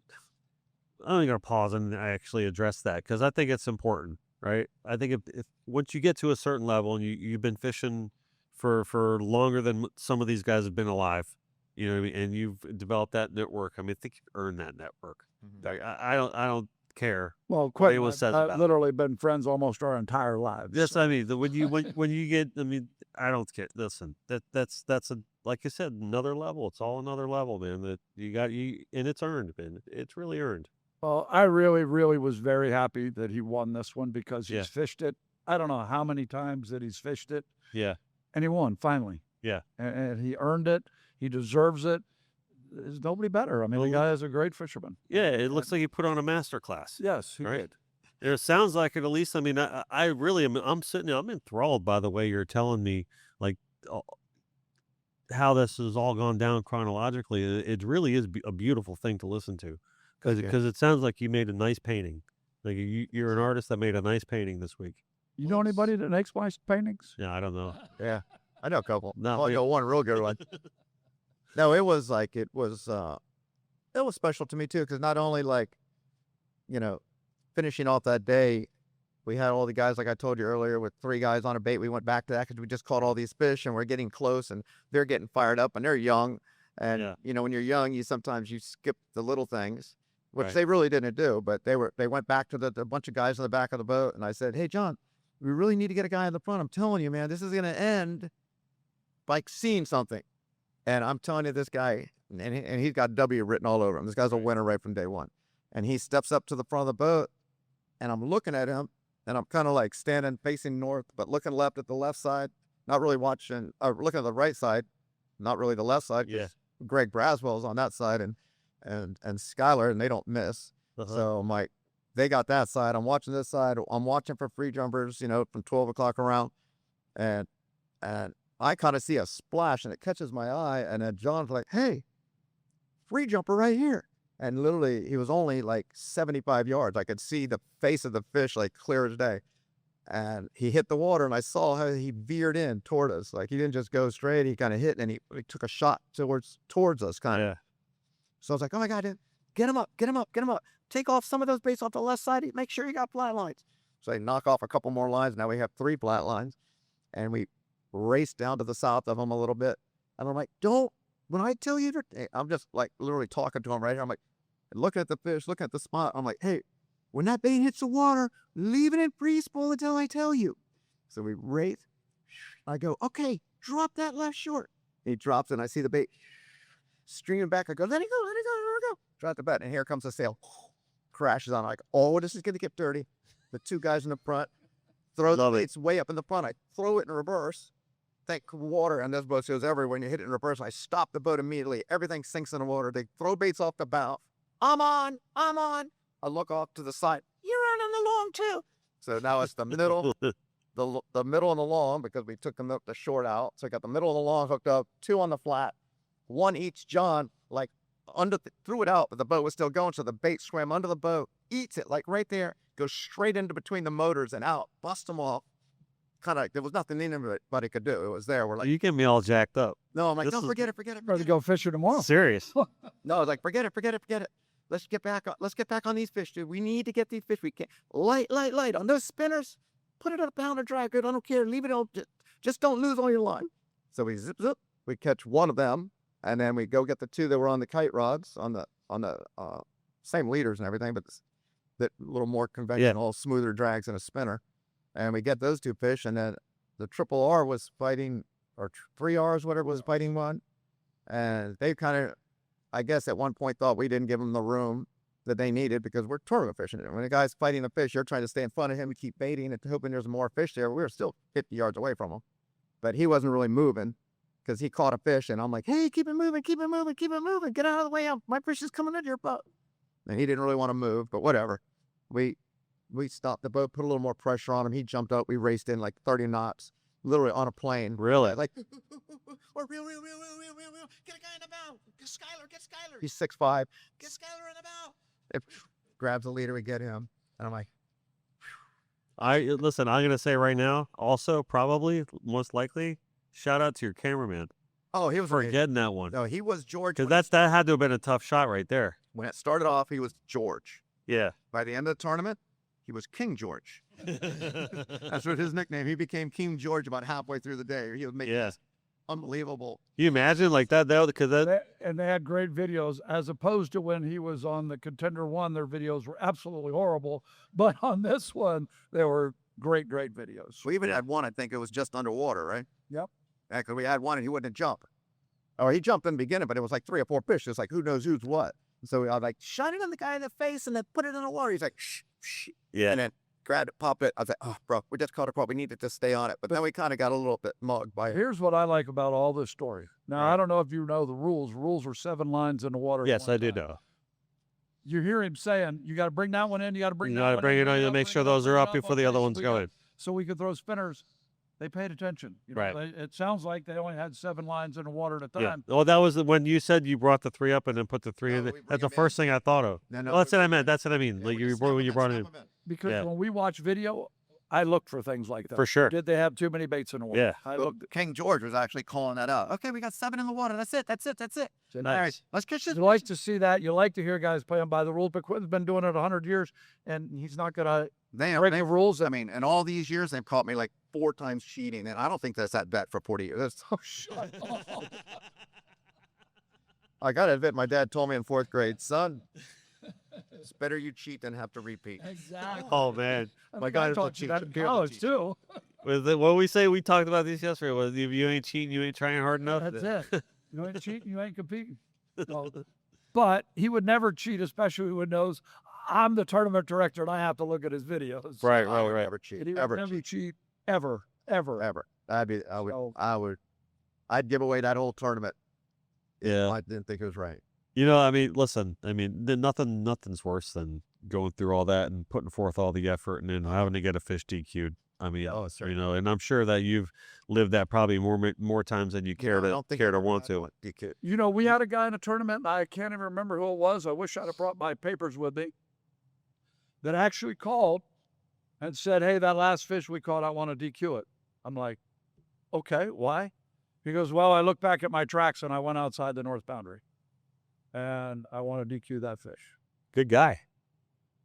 I'm going to pause and actually address that, because I think it's important, right? I think if once you get to a certain level and you've been fishing for longer than some of these guys have been alive, and you've developed that network, I think you've earned that network. Like, I don't care. Well, What Quinton, says I've about it. literally been friends almost our entire lives. Yes, so. when you get, I don't care. Listen, that's like I said, another level. It's all another level, man. That and it's earned, man. It's really earned. Well, I really, really was very happy that he won this one, because he's fished it. I don't know how many times that he's fished it. Yeah. And he won finally. Yeah. And he earned it. He deserves it. There's nobody better. The guy is a great fisherman. Yeah, it looks like he put on a master class. Yes, he Right. did. It sounds like it, at least. I really am. I'm enthralled by the way you're telling me, like, how this has all gone down chronologically. It really is a beautiful thing to listen to, because it sounds like you made a nice painting. Like you're an artist that made a nice painting this week. You know anybody that makes nice paintings? Yeah, I don't know. yeah, I know a couple. No, I know one real good one. No, it was special to me too, because not only finishing off that day, we had all the guys, like I told you earlier, with 3 guys on a bait. We went back to that because we just caught all these fish, and we're getting close, and they're getting fired up, and they're young. And when you're young, you sometimes skip the little things, which Right. they really didn't do. But they went back to the bunch of guys in the back of the boat, and I said, hey, John, we really need to get a guy in the front. I'm telling you, man, this is gonna end by seeing something. And I'm telling you, this guy, and he's got W written all over him. This guy's a winner right from day one. And he steps up to the front of the boat, and I'm looking at him, and I'm kind of like standing facing north, but looking left at the left side, not really watching, looking at the right side, not really the left side. Yeah. Greg Braswell's on that side, and Skylar, and they don't miss. So I'm like, they got that side. I'm watching this side. I'm watching for free jumpers, you know, from 12 o'clock around, and I kind of see a splash, and it catches my eye, and then John's like, "Hey, free jumper right here." And literally, he was only like 75 yards. I could see the face of the fish like clear as day. And he hit the water, and I saw how he veered in toward us. Like, he didn't just go straight. He kind of hit, and he took a shot towards us, kind of. Yeah. So I was like, "Oh my God, dude, get him up, get him up, get him up. Take off some of those baits off the left side. Make sure you got flat lines." So I knock off a couple more lines. Now we have 3 flat lines. And we race down to the south of him a little bit. And I'm like, when I tell you, I'm just like literally talking to him right here. I'm like, looking at the fish, looking at the spot. I'm like, "Hey, when that bait hits the water, leave it in free spool until I tell you." So we race. I go, "Okay, drop that left short." He drops it, and I see the bait streaming back. I go, "Let it go, let it go, let it go." Drop the bat, and here comes the sail. Crashes on. I'm like, "Oh, this is going to get dirty." The 2 guys in the front throw the baits way up in the front. I throw it in reverse. Thank water, and this boat goes everywhere. When you hit it in reverse, I stop the boat immediately. Everything sinks in the water. They throw baits off the bow. I'm on. I look off to the side. "You're on the long too." So now it's the middle, the middle and the long, because we took the short out. So I got the middle and the long hooked up, 2 on the flat, 1 each. John like threw it out, but the boat was still going. So the bait swam under the boat, eats it like right there, goes straight into between the motors and out, bust them off. Kind of, there was nothing anybody could do. It was there. We're like, You get me all jacked up. no, I'm like, this "No, is- forget it. Ready to go fishing tomorrow. Serious. No, I was like, forget it. Let's get back on these fish, dude. We need to get these fish. We can't light on those spinners. Put it on a pound of dry good. I don't care. Leave it all. Just don't lose all your line. So we zip. We catch 1 of them, and then we go get the 2 that were on the kite rods on the same leaders and everything, but that little more conventional, smoother drags than a spinner. And we get those 2 fish, and then the triple R was fighting, or 3 Rs, whatever, was fighting one. And they kind of, I guess at one point thought we didn't give them the room that they needed, because we're tournament fishing. When a guy's fighting a fish, you're trying to stay in front of him and keep baiting and hoping there's more fish there. We were still 50 yards away from him, but he wasn't really moving because he caught a fish, and I'm like, "Hey, keep it moving. Get out of the way. My fish is coming into your boat." And he didn't really want to move, but whatever. We stopped the boat, put a little more pressure on him. He jumped up. We raced in like 30 knots, literally on a plane. Really? Like, Or reel. Get a guy in the bow. Get Skylar. he's 6'5". Get Skylar in the bow. It grabs the leader, we get him. And I'm like, Listen, I'm gonna say right now, also probably most likely, shout out to your cameraman "Oh, he was for amazing." getting that one. No, he was George. Because that had to have been a tough shot right there. When it started off, he was George. Yeah. By the end of the tournament, he was King George. That's what his nickname. He became King George about halfway through the day. He was making this unbelievable. You imagine like that though, because And they had great videos, as opposed to when he was on the Contender 1, their videos were absolutely horrible. But on this one, they were great videos. We even had one, I think it was just underwater, right? Yep. Yeah, because we had one and he wouldn't jump. Or he jumped in the beginning, but it was like 3 or 4 fish. It's like, who knows who's what? And so I was like, shine it on the guy in the face and then put it in the water. He's like, shh. yeah. And then grabbed it, popped it. I was like, "Oh, bro, we just caught a crop. We needed to stay on it." But then we kind of got a little bit mugged by it. Here's what I like about all this story. Now, I don't know if you know the rules. Rules are 7 lines in the water. at Yes, one I do time. know. You hear him saying, "You got to bring that one in. You got to bring You that gotta one bring in. it on. You bring make it sure up, those bring are it up before the Okay, other so one's we got- going. So we could throw spinners. They paid attention. You know, Right. It sounds like they only had 7 lines in the water at a Yeah. time. Well, that was when you said you brought the 3 up and then put the 3 in. No, we bring That's the 'em in. first thing I thought of. No, Well, that's what I meant. That's what I mean. Like when you brought it in. Because Yeah. when we watch video, I look for things like that. For sure. Did they have too many baits in the water? Yeah. I Well, looked. King George was actually calling that out. "Okay, we got 7 in the water. That's it. Nice. All right, let's catch this." You like to see that. You like to hear guys playing by the rules. But Quinton's been doing it 100 years, and he's not going to break the rules. I mean, in all these years, they've caught me like 4 times cheating, and I don't think that's that bet for 40 years. That's, Oh, shut up. I gotta admit, my dad told me in 4th grade, "Son, it's better you cheat than have to repeat." Exactly. Oh man. My guy is taught the you that in teacher. college, too. What we say? We talked about this yesterday. Was if you ain't cheating, you ain't trying hard enough. That's it. You ain't cheating, you ain't competing. No. But he would never cheat, especially when he knows I'm the tournament director and I have to look at his videos. Right. I would Right. never cheat. And he would Ever never cheat. cheat, ever. Ever. I So- would. I'd give away that whole tournament Yeah. I didn't think it was right. You know, I mean, listen, I mean, nothing's worse than going through all that and putting forth all the effort and then having to get a fish DQ'd. I mean, Oh, you certainly. know, and I'm sure that you've lived that probably more times than you care I to don't think care I to ever want had to. one DQ. You know, we had a guy in a tournament, and I can't even remember who it was. I wish I'd have brought my papers with me, that actually called and said, hey, that last fish we caught, I want to DQ it. I'm like, okay, why? He goes, well, I looked back at my tracks and I went outside the north boundary and I want to DQ that fish. Good guy.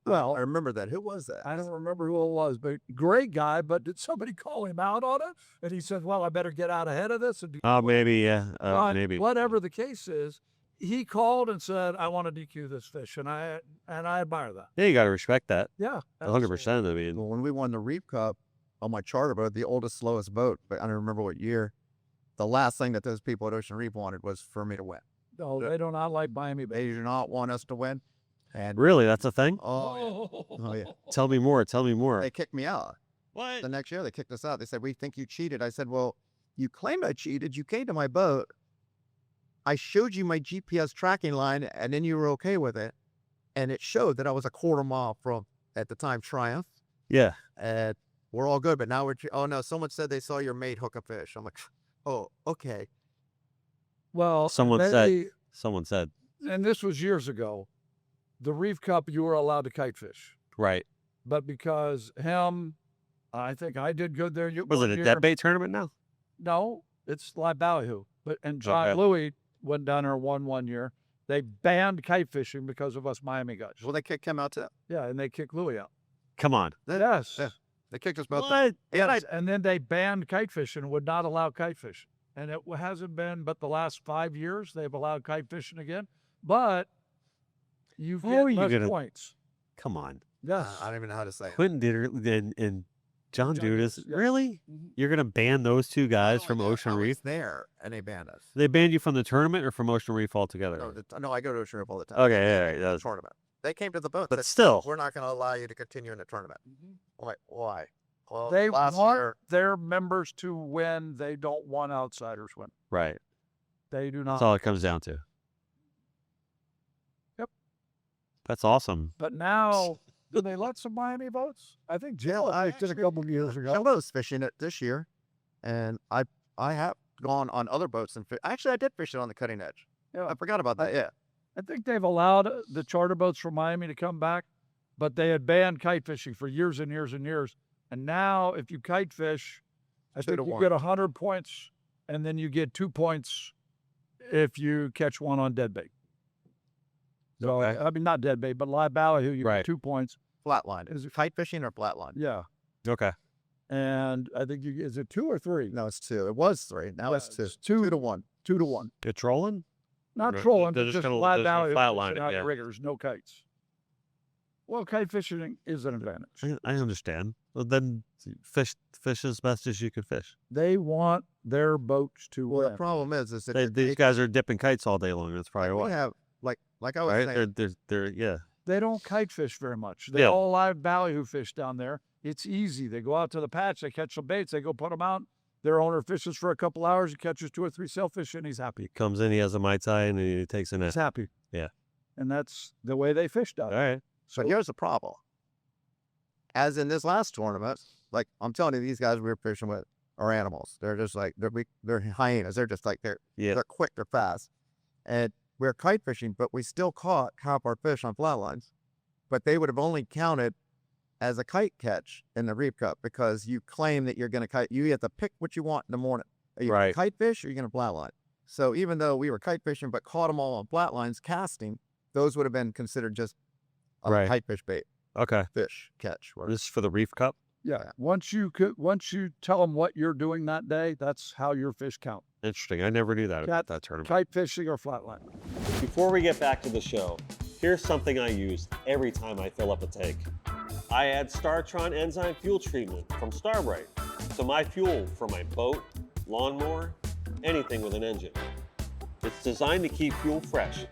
Well, I remember that. Who was that? I don't remember who it was, but great guy. But did somebody call him out on it? And he said, well, I better get out ahead of this. And Oh, maybe, yeah. But Maybe. whatever the case is, he called and said, I want to DQ this fish. And I admire that. Yeah, you got to respect that. Yeah. 100%. I mean, Well, when we won the Reef Cup on my charter boat, the oldest, slowest boat, but I don't remember what year, the last thing that those people at Ocean Reef wanted was for me to win. No, they do not like Miami They Bay. do not want us to win. And really, that's a thing? oh yeah. Tell me more. Tell me more. They kicked me out. What? The next year they kicked us out. They said, we think you cheated. I said, well, you claimed I cheated. You came to my boat. I showed you my GPS tracking line and then you were okay with it. And it showed that I was a quarter mile from, at the time, Triumph. Yeah. And we're all good. But now oh no, someone said they saw your mate hook a fish. I'm like, oh, okay. Well, Someone said. and this was years ago, the Reef Cup, you were allowed to kite fish. Right. But because I think I did good there. Was it a dead bait tournament now? No, it's like ballyhoo. And John Okay. Louis went down there and won one year. They banned kite fishing because of us Miami guys. Well, they kicked him out too. Yeah, and they kicked Louis out. Come on. Yes. Yeah. They kicked us both out. What? Yes. And then they banned kite fishing and would not allow kite fishing. And it hasn't been but the last 5 years they've allowed kite fishing again. But you Oh, get you less gotta- points. Come on. Yes. I don't even know how to say it. Quinton Dieterle and John John Dudas. Dudas, yeah. Really? Mhm. You're going to ban those two guys from Ocean I was Reef? there and they banned us. They banned you from the tournament or from Ocean Reef altogether? No, I go to Ocean Reef all the time. Okay, yeah, that was, Tournament. They came to the boat. but said, still. we're not going to allow you to continue in the tournament. I'm like, why? Well, They last want year, their members to win. They don't want outsiders win. Right. They do That's not. all it comes down to. Yep. That's awesome. But now, do they let some Miami boats? I think Jill did a couple of years ago. Hello's fishing it this year, and I have gone on other boats and actually I did fish it on the Cutting Edge. Yeah. I forgot about that. Yeah. I think they've allowed the charter boats from Miami to come back, but they had banned kite fishing for years and years and years. And now, if you kite fish, I 2 think to you 1. get 100 points, and then you get 2 points if you catch one on dead bait. So, Okay. I mean, not dead bait, but live ballyhoo, you Right. get 2 points. Flatline. Is Is it- it kite fishing or flatline? Yeah. Okay. And I think is it 2 or 3? No, it's 2. It was 3. Now it's 2. It's 2 2 to 1. 2 to 1. Good trolling? Not Right, trolling, they're but just just gonna- live they're just gonna ballyhoo, flatline fishing it, out yeah. riggers, no kites. Well, kite fishing is an advantage. I understand. Well, then fish as best as you could fish. They want their boats to Well, the win. problem is that These guys are dipping kites all day long. That's probably we why. have like I was Right? saying. They're yeah. They don't kite fish very much. They Yeah. all live ballyhoo fish down there. It's easy. They go out to the patch, they catch some baits, they go put them out. Their owner fishes for a couple hours, he catches 2 or 3 sailfish, and he's happy. He comes in, he has a Mai Tai, and he takes a He's net. happy. Yeah. And that's the way they fish down All there. right. So here's the problem. As in this last tournament, like I'm telling you, these guys we were fishing with are animals. They're just like they're hyenas. They're just like they're quick, they're fast, and we're kite fishing, but we still caught half our fish on flatlines. But they would have only counted as a kite catch in the Reef Cup because you claim that you're going to kite. You have to pick what you want in the morning. Are you Right. going to kite fish or are you going to flatline? So even though we were kite fishing but caught them all on flatlines casting, those would have been considered just a Right. kite fish bait, Okay. fish catch. This is for the Reef Cup. Yeah. Once you tell them what you're doing that day, that's how your fish count. Interesting. I never knew that about that tournament. Kite fishing or flatline. Before we get back to the show, here's something I use every time I fill up a tank. I add Startron enzyme fuel treatment from Starbright to my fuel for my boat, lawnmower, anything with an engine. It's designed to keep fuel fresh,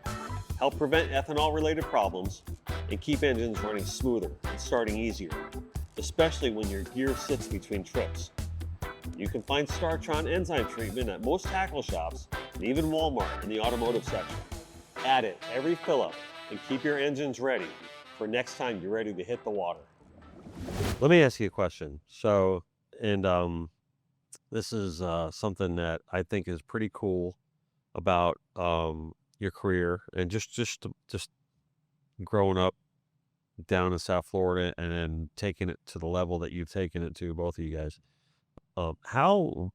help prevent ethanol-related problems, and keep engines running smoother and starting easier, especially when your gear sits between trips. You can find Startron enzyme treatment at most tackle shops and even Walmart in the automotive section. Add it every fill-up and keep your engines ready for next time you're ready to hit the water. Let me ask you a question. So, this is something that I think is pretty cool about your career and just growing up down in South Florida and then taking it to the level that you've taken it to, both of you guys. How,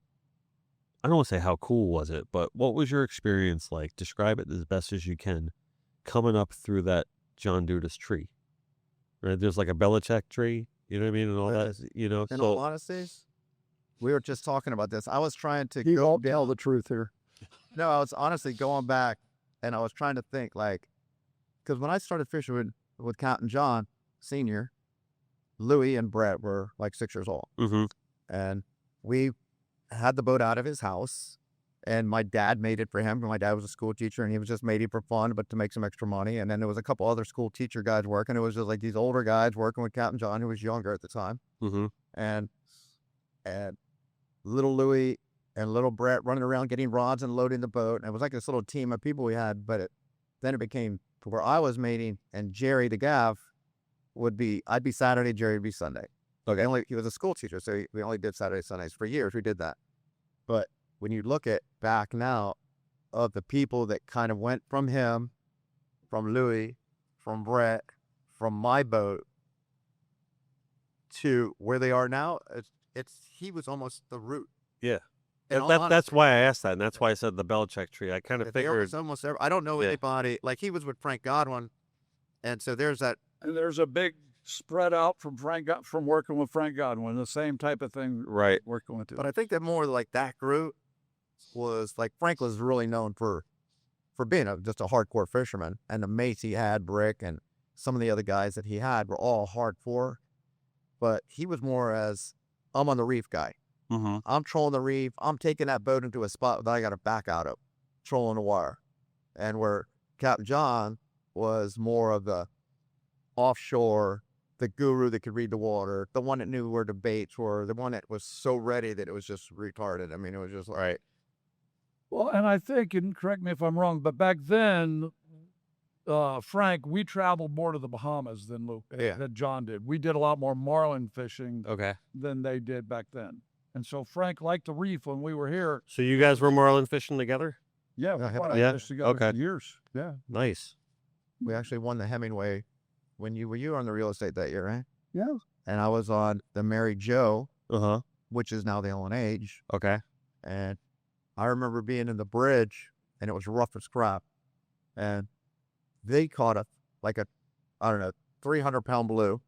I don't want to say how cool was it, but what was your experience like? Describe it as best as you can coming up through that John Dudas tree. Right? There's like a Belichick tree, you know what I mean? And all that, you know. In So, all honesty, we were just talking about this. I was trying to You go won't tell down. the truth here. No, I was honestly going back and I was trying to think like, because when I started fishing with Captain John Sr., Louis and Brett were like 6 years old. mm-hmm. And we had the boat out of his house and my dad made it for him. My dad was a school teacher and he was just made it for fun, but to make some extra money. And then there was a couple other school teacher guys working. It was just like these older guys working with Captain John, who was younger at the time. Mm-hmm. And little Louis and little Brett running around getting rods and loading the boat. And it was like this little team of people we had, but then it became to where I was mating and Jerry the Gav I'd be Saturday, Jerry would be Sunday. Okay. He was a school teacher, so we only did Saturday, Sundays. For years, we did that. But when you look at back now of the people that kind of went from him, from Louis, from Brett, from my boat to where they are now, he was almost the root. Yeah. In all That's honesty. why I asked that, and that's why I said the Belichick tree. I kind of There figured. was almost I don't know Yeah. anybody like he was with Frank Godwin, and so there's that. And there's a big spread out from working with Frank Godwin, the same type of thing Right. working with him. But I think that more like that group was like Frank was really known for being just a hardcore fisherman, and the mates he had, Bric, and some of the other guys that he had were all hardcore. But he was more as I'm on the reef guy. Mm-hmm. I'm trolling the reef. I'm taking that boat into a spot that I got to back out of, trolling the wire. And where Captain John was more of the offshore, the guru that could read the water, the one that knew where the baits were, the one that was so ready that it was just retarded. I mean, it was just like, Well, and I think, and correct me if I'm wrong, but back then, Frank, we traveled more to the Bahamas than John did. We did a lot more marlin fishing Okay. than they did back then. And so Frank liked the reef when we were here. So you guys were marlin fishing together? Yeah, we Yeah, fished together okay. for years. Yeah. Nice. we actually won the Hemingway when you were on the real estate that year, right? Yeah. And I was on the Mary Joe, Uh-huh. which is now the L&H. Okay. And I remember being in the bridge and it was rough as crap. And they caught I don't know, 300-pound blue.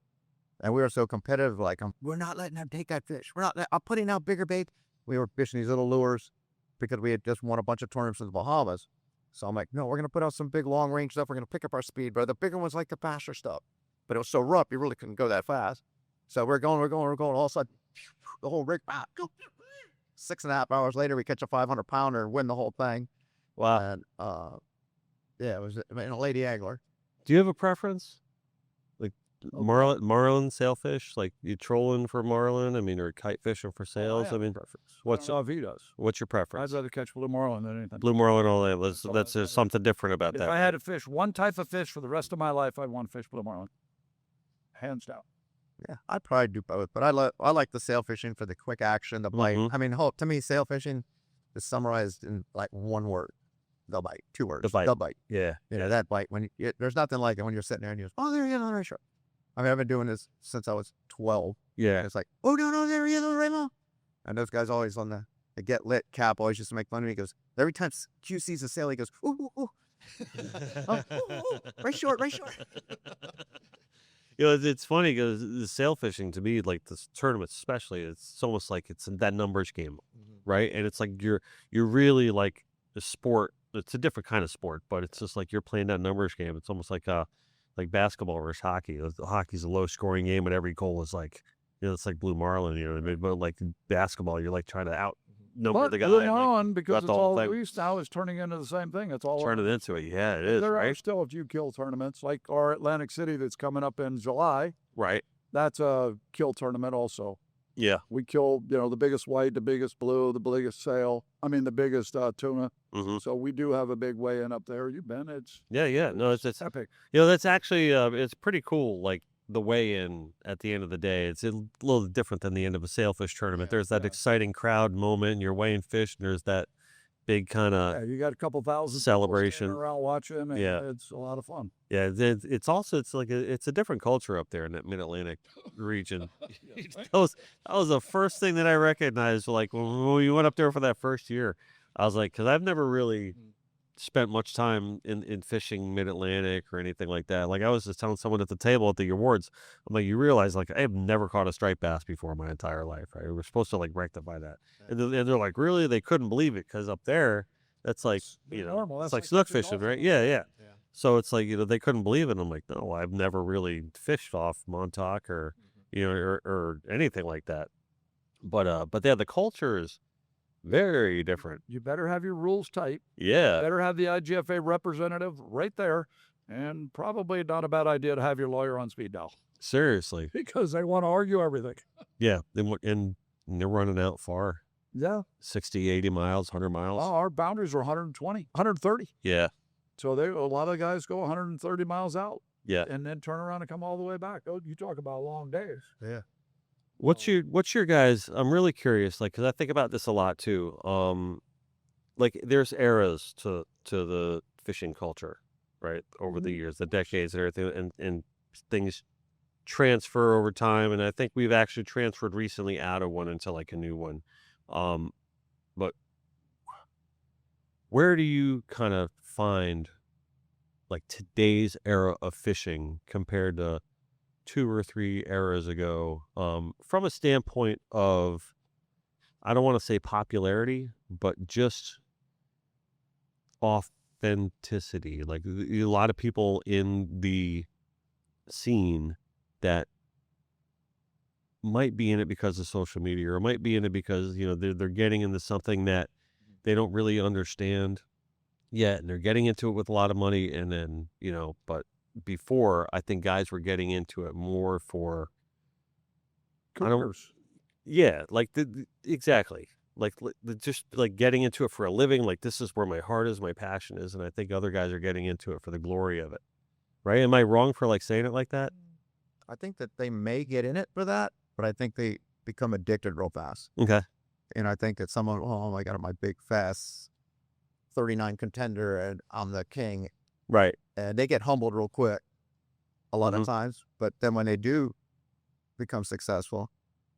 And we were so competitive, like, we're not letting them take that fish. I'm putting out bigger bait. We were fishing these little lures because we had just won a bunch of tournaments in the Bahamas. So I'm like, no, we're going to put out some big long range stuff. We're going to pick up our speed, but the bigger ones like the faster stuff. But it was so rough, you really couldn't go that fast. So we're going. All of a sudden, the whole rig, 6.5 hours later, we catch a 500-pounder and win the whole thing. Wow. And yeah, it was a lady angler. Do you have a preference? Like Oh, marlin, sailfish? Like you trolling for marlin? I mean, or kite fishing for sails? have I mean, preference. what's I don't know if he does. your I'd preference? rather catch blue marlin than anything. Blue marlin, all that. That's there's something different about If that. I had to fish one type of fish for the rest of my life, I'd want to fish blue marlin. Hands down. Yeah, I'd probably do both, but I like the sail fishing for the quick action, the bite. Mhm. I mean, to me, sail fishing is summarized in like one word: the bite. 2 words: bite. The bite. Yeah. You know, that bite. There's nothing like it when you're sitting there and you go, oh, there he is on the right shore. I mean, I've been doing this since I was 12. Yeah. It's like, oh no, there he is on the right now. And those guys always on the Get Lit Cap always used to make fun of me. He goes, every time Q sees a sail, he goes, ooh, ooh, ooh. Oh, ooh, ooh, right short. You know, it's funny because the sail fishing to me, like this tournament especially, it's almost like it's that numbers game, right? And it's like you're really like a sport. It's a different kind of sport, but it's just like you're playing that numbers game. It's almost like basketball versus hockey. Hockey's a low scoring game, and every goal is like, you know, it's like blue marlin. You know what I mean? But like basketball, you're like trying to outnumber But the guy. blue like, marlin, because got it's the whole all thing. loose now, is turning into the same thing. It's all turn it into it. Yeah, it is. There are Right. still a few kill tournaments, like our Atlantic City that's coming up in July. Right. That's a kill tournament also. Yeah. We kill, the biggest white, the biggest blue, the biggest sail. I mean, the biggest tuna. Mm-hmm. So we do have a big weigh-in up there. You've been? Yeah. No, it's epic. that's actually it's pretty cool. Like the weigh-in at the end of the day, it's a little different than the end of a sailfish tournament. There's that exciting crowd moment. And you're weighing fish, and there's that big kind of Yeah, you got a couple thousand celebration people standing around watching, and Yeah. it's a lot of fun. Yeah, it's also like it's a different culture up there in that Mid-Atlantic region. that was the first thing that I recognized. Like when we went up there for that first year, I was like, because I've never really spent much time in fishing Mid-Atlantic or anything like that. Like I was just telling someone at the table at the awards, I'm like, you realize like I have never caught a striped bass before in my entire life, right? We're supposed to like rectify that, and they're like, really? They couldn't believe it because up there, that's like normal. it's That's like like snook catching fishing, dolphins. right? Yeah. So it's like they couldn't believe it. I'm like, no, I've never really fished off Montauk or or anything like that. But yeah, the culture is very different. You better have your rules tight. Yeah. Better have the IGFA representative right there, and probably not a bad idea to have your lawyer on speed dial Seriously. because they want to argue everything. Yeah. And they're running out far. Yeah. 60, 80 miles, 100 miles. Well, our boundaries are 120, 130. Yeah. So a lot of guys go 130 miles out Yeah. and then turn around and come all the way back. Oh, you talk about long days. Yeah. What's your guys? I'm really curious, like, because I think about this a lot too. Like there's eras to the fishing culture, right? Over the years, the decades and everything, and things transfer over time. And I think we've actually transferred recently out of one into like a new one. But where do you kind of find like today's era of fishing compared to 2 or 3 eras ago, from a standpoint of, I don't want to say popularity, but just authenticity? Like a lot of people in the scene that might be in it because of social media, or might be in it because they're getting into something that they don't really understand yet, and they're getting into it with a lot of money, and then but before, I think guys were getting into it more for Careers. like exactly, like just like getting into it for a living. Like this is where my heart is, my passion is, and I think other guys are getting into it for the glory of it. Right? Am I wrong for like saying it like that? I think that they may get in it for that, but I think they become addicted real fast. Okay. And I think that someone, oh my God, my big fast 39 contender and I'm the king. Right. And they get humbled real quick a lot of times. But then when they do become successful,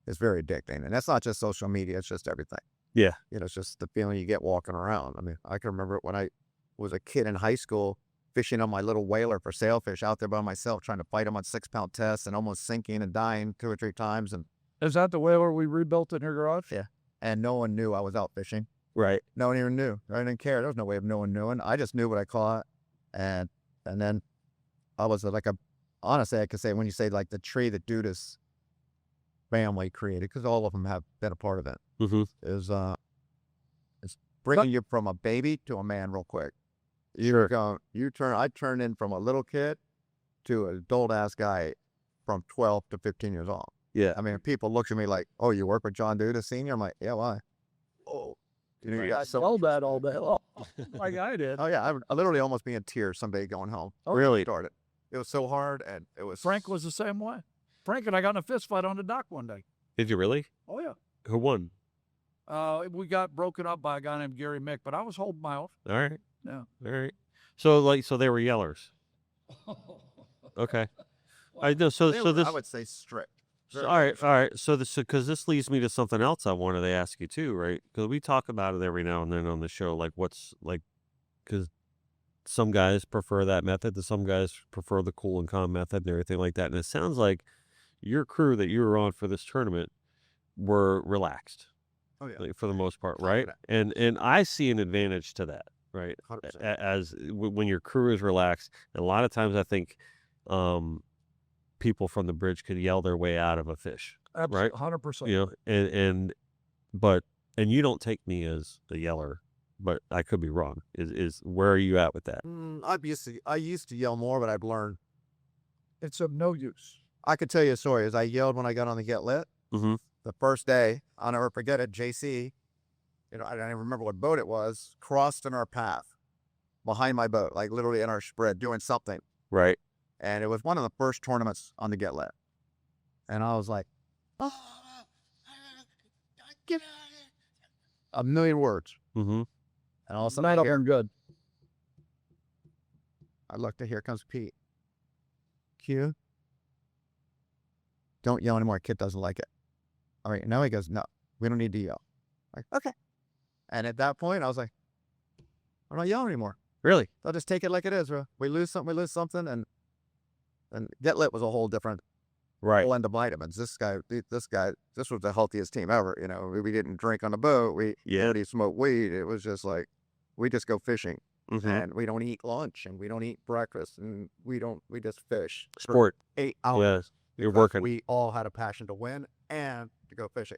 it's very addicting. And that's not just social media, it's just everything. Yeah. It's just the feeling you get walking around. I mean, I can remember when I was a kid in high school fishing on my little whaler for sailfish out there by myself, trying to fight them on 6-pound tests and almost sinking and dying 2 or 3 times. And Is that the whaler we rebuilt in your garage? Yeah. And no one knew I was out fishing. Right. No one even knew. I didn't care. There was no way of no one knowing. I just knew what I caught. And then I was like honestly, I could say when you say like the tree that Duda's family created, because all of them have been a part of it, is it's bringing you from a baby to a man real quick. I turn in from a little kid to an adult ass guy from 12 to 15 years old. Yeah. I mean, people look at me like, oh, you work with John Duda Sr.? I'm like, yeah, why? Oh, I yelled that all day long, like I did. Oh yeah, I literally almost be in tears someday going home. Really? Started. It was so hard, and it was. Frank was the same way. Frank and I got in a fist fight on the dock one day. Did you really? Oh yeah. Who won? We got broken up by a guy named Gary Mick, but I was holding my own. All right. Yeah. All right. So they were yellers. Okay. I know. So this. I would say strict. All right. So because this leads me to something else I wanted to ask you too, right? Because we talk about it every now and then on the show, like what's like, because some guys prefer that method, some guys prefer the cool and calm method and everything like that. And it sounds like your crew that you were on for this tournament were relaxed. Oh yeah. Like, for the most part, right? And I see an advantage to that, right? 100%. As when your crew is relaxed, and a lot of times I think people from the bridge could yell their way out of a fish, right? 100%. And you don't take me as a yeller, but I could be wrong. Is where are you at with that? I used to yell more, but I've learned It's of no use. I could tell you a story. As I yelled when I got on the Get Lit, the first day, I'll never forget it, JC, I don't even remember what boat it was, crossed in our path behind my boat, like literally in our spread, doing something. Right. And it was one of the first tournaments on the Get Lit. And I was like, Oh, get out of here. a million words. Mm-hmm. And all of a sudden, Not up and good. I looked at, here comes Pete. Q, don't yell anymore. Kid doesn't like it. All right. Now he goes, no, we don't need to yell. Like, okay. And at that point, I was like, I'm not yelling anymore. Really? I'll just take it like it is, bro. We lose something. And Get Lit was a whole different Right. blend of vitamins. This was the healthiest team ever. We didn't drink on the boat. We already smoked weed. It was just like, we just go fishing. Mm-hmm. And we don't eat lunch and we don't eat breakfast and we just fish for Sport. 8 hours. Yes. You're because working. We all had a passion to win and to go fishing.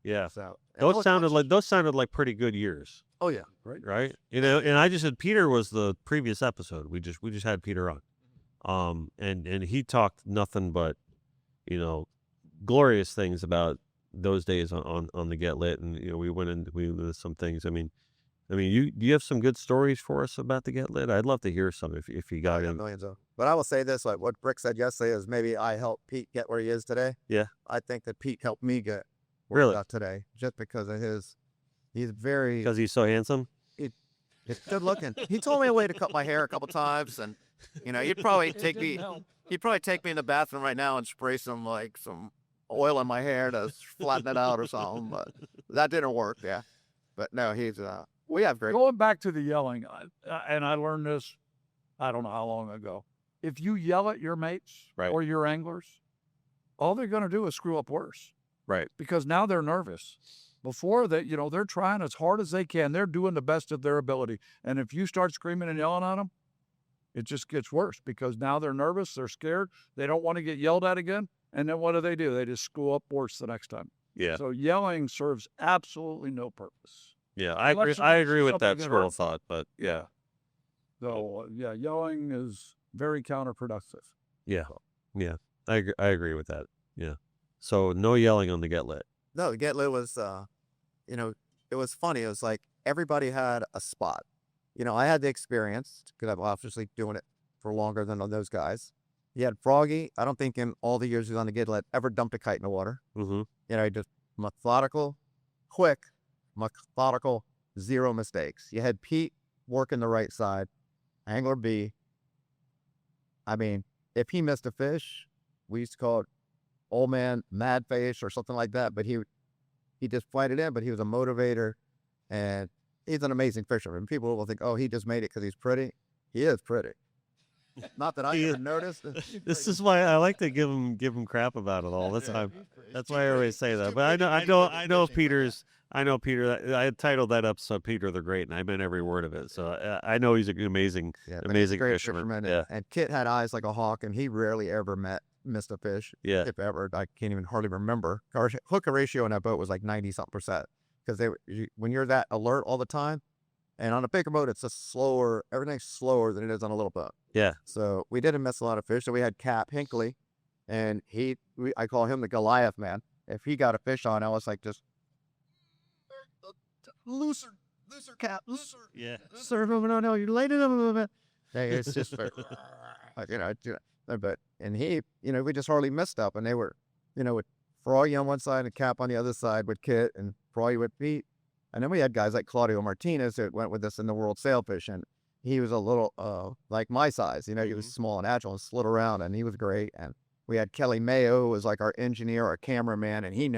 Yeah. So Those sounded like pretty good years, oh yeah, right. right? And I just said Peter was the previous episode. We just had Peter on, and he talked nothing but, glorious things about those days on the Get Lit, and we went into some things. I mean, you have some good stories for us about the Get Lit. I'd love to hear some if you got him. Millions of. But I will say this: like what Bric said yesterday is maybe I helped Pete get where he is today. Yeah. I think that Pete helped me get where Really? he got today, just because of he's very Because he's so handsome. it's good looking. He told me a way to cut my hair a couple times, and he'd probably take me in the bathroom right now and spray some oil in my hair to flatten it out or something. But that didn't work. Yeah. But no, we have great. Going back to the yelling, and I learned this, I don't know how long ago. If you yell at your mates Right. or your anglers, all they're going to do is screw up worse. Right. Because now they're nervous. Before that, they're trying as hard as they can. They're doing the best of their ability. And if you start screaming and yelling at them, it just gets worse because now they're nervous. They're scared. They don't want to get yelled at again. And then what do? They just screw up worse the next time. Yeah. So yelling serves absolutely no purpose. Yeah. I agree. Unless I it's agree with something that that school of hurts. thought, but yeah. So yelling is very counterproductive. Yeah. Yeah. I agree with that. Yeah. So no yelling on the Get Lit. No, Get Lit was, it was funny. It was like everybody had a spot. I had the experience because I'm obviously doing it for longer than those guys. You had Froggy. I don't think in all the years he was on the Get Lit ever dumped a kite in the water. Mm-hmm. He just methodical, quick, methodical, zero mistakes. You had Pete working the right side, angler B. I mean, if he missed a fish, we used to call it old man mad fish or something like that. But he just played it in. But he was a motivator, and he's an amazing fisherman. People will think, oh, he just made it because he's pretty. He is pretty. Not that I He ever is. noticed. This is why I like to give him crap about it all the time. That's why I always say that. But I know Peter. I had titled that episode "Peter the Great," and I meant every word of it. So I know he's an amazing, Yeah, but he's a amazing great fisherman. and- Yeah, And Kit had eyes like a hawk, and he rarely ever missed a fish. yeah, If ever. I can't even hardly remember. Our hooker ratio in that boat was like 90-something%. Because when you're that alert all the time, and on a bigger boat, it's just slower. Everything's slower than it is on a little boat. yeah. So we didn't miss a lot of fish. So we had Cap Hinckley, and I call him the Goliath man. If he got a fish on, I was like, just Looser, Cap, looser. Yeah. sir, no, you laid it up a little bit. Hey, it's just like, but he, we just hardly missed up, and they were, with Froggy on one side and Cap on the other side with Kit and Froggy with Pete, and then we had guys like Claudio Martinez that went with us in the World Sailfish, and he was a little like my size, he was small and agile and slid around, and he was great. And we had Kelly Mayo, who was like our engineer, our cameraman, and he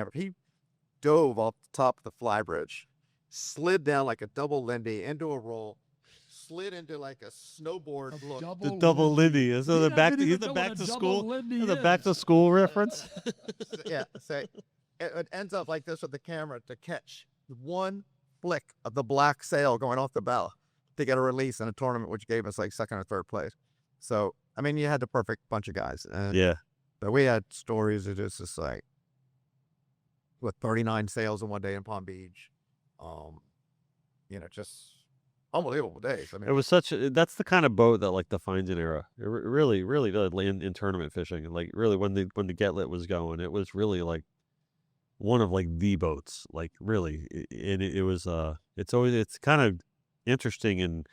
dove off the top of the fly bridge, slid down like a double Lindy into a roll, slid into like a snowboard look. The double Lindy. So the back to school. The back to school reference. Yeah, so it ends up like this with the camera to catch one flick of the black sail going off the bow to get a release in a tournament, which gave us like second or third place. So, I mean, you had the perfect bunch of guys. And, Yeah. But we had stories of just like with 39 sails in one day in Palm Beach. Just unbelievable days. I mean, It was that's the kind of boat that like defines an era. It really, really did in tournament fishing. And like really when the Get Lit was going, it was really like one of like the boats, like really. And it was it's kind of interesting and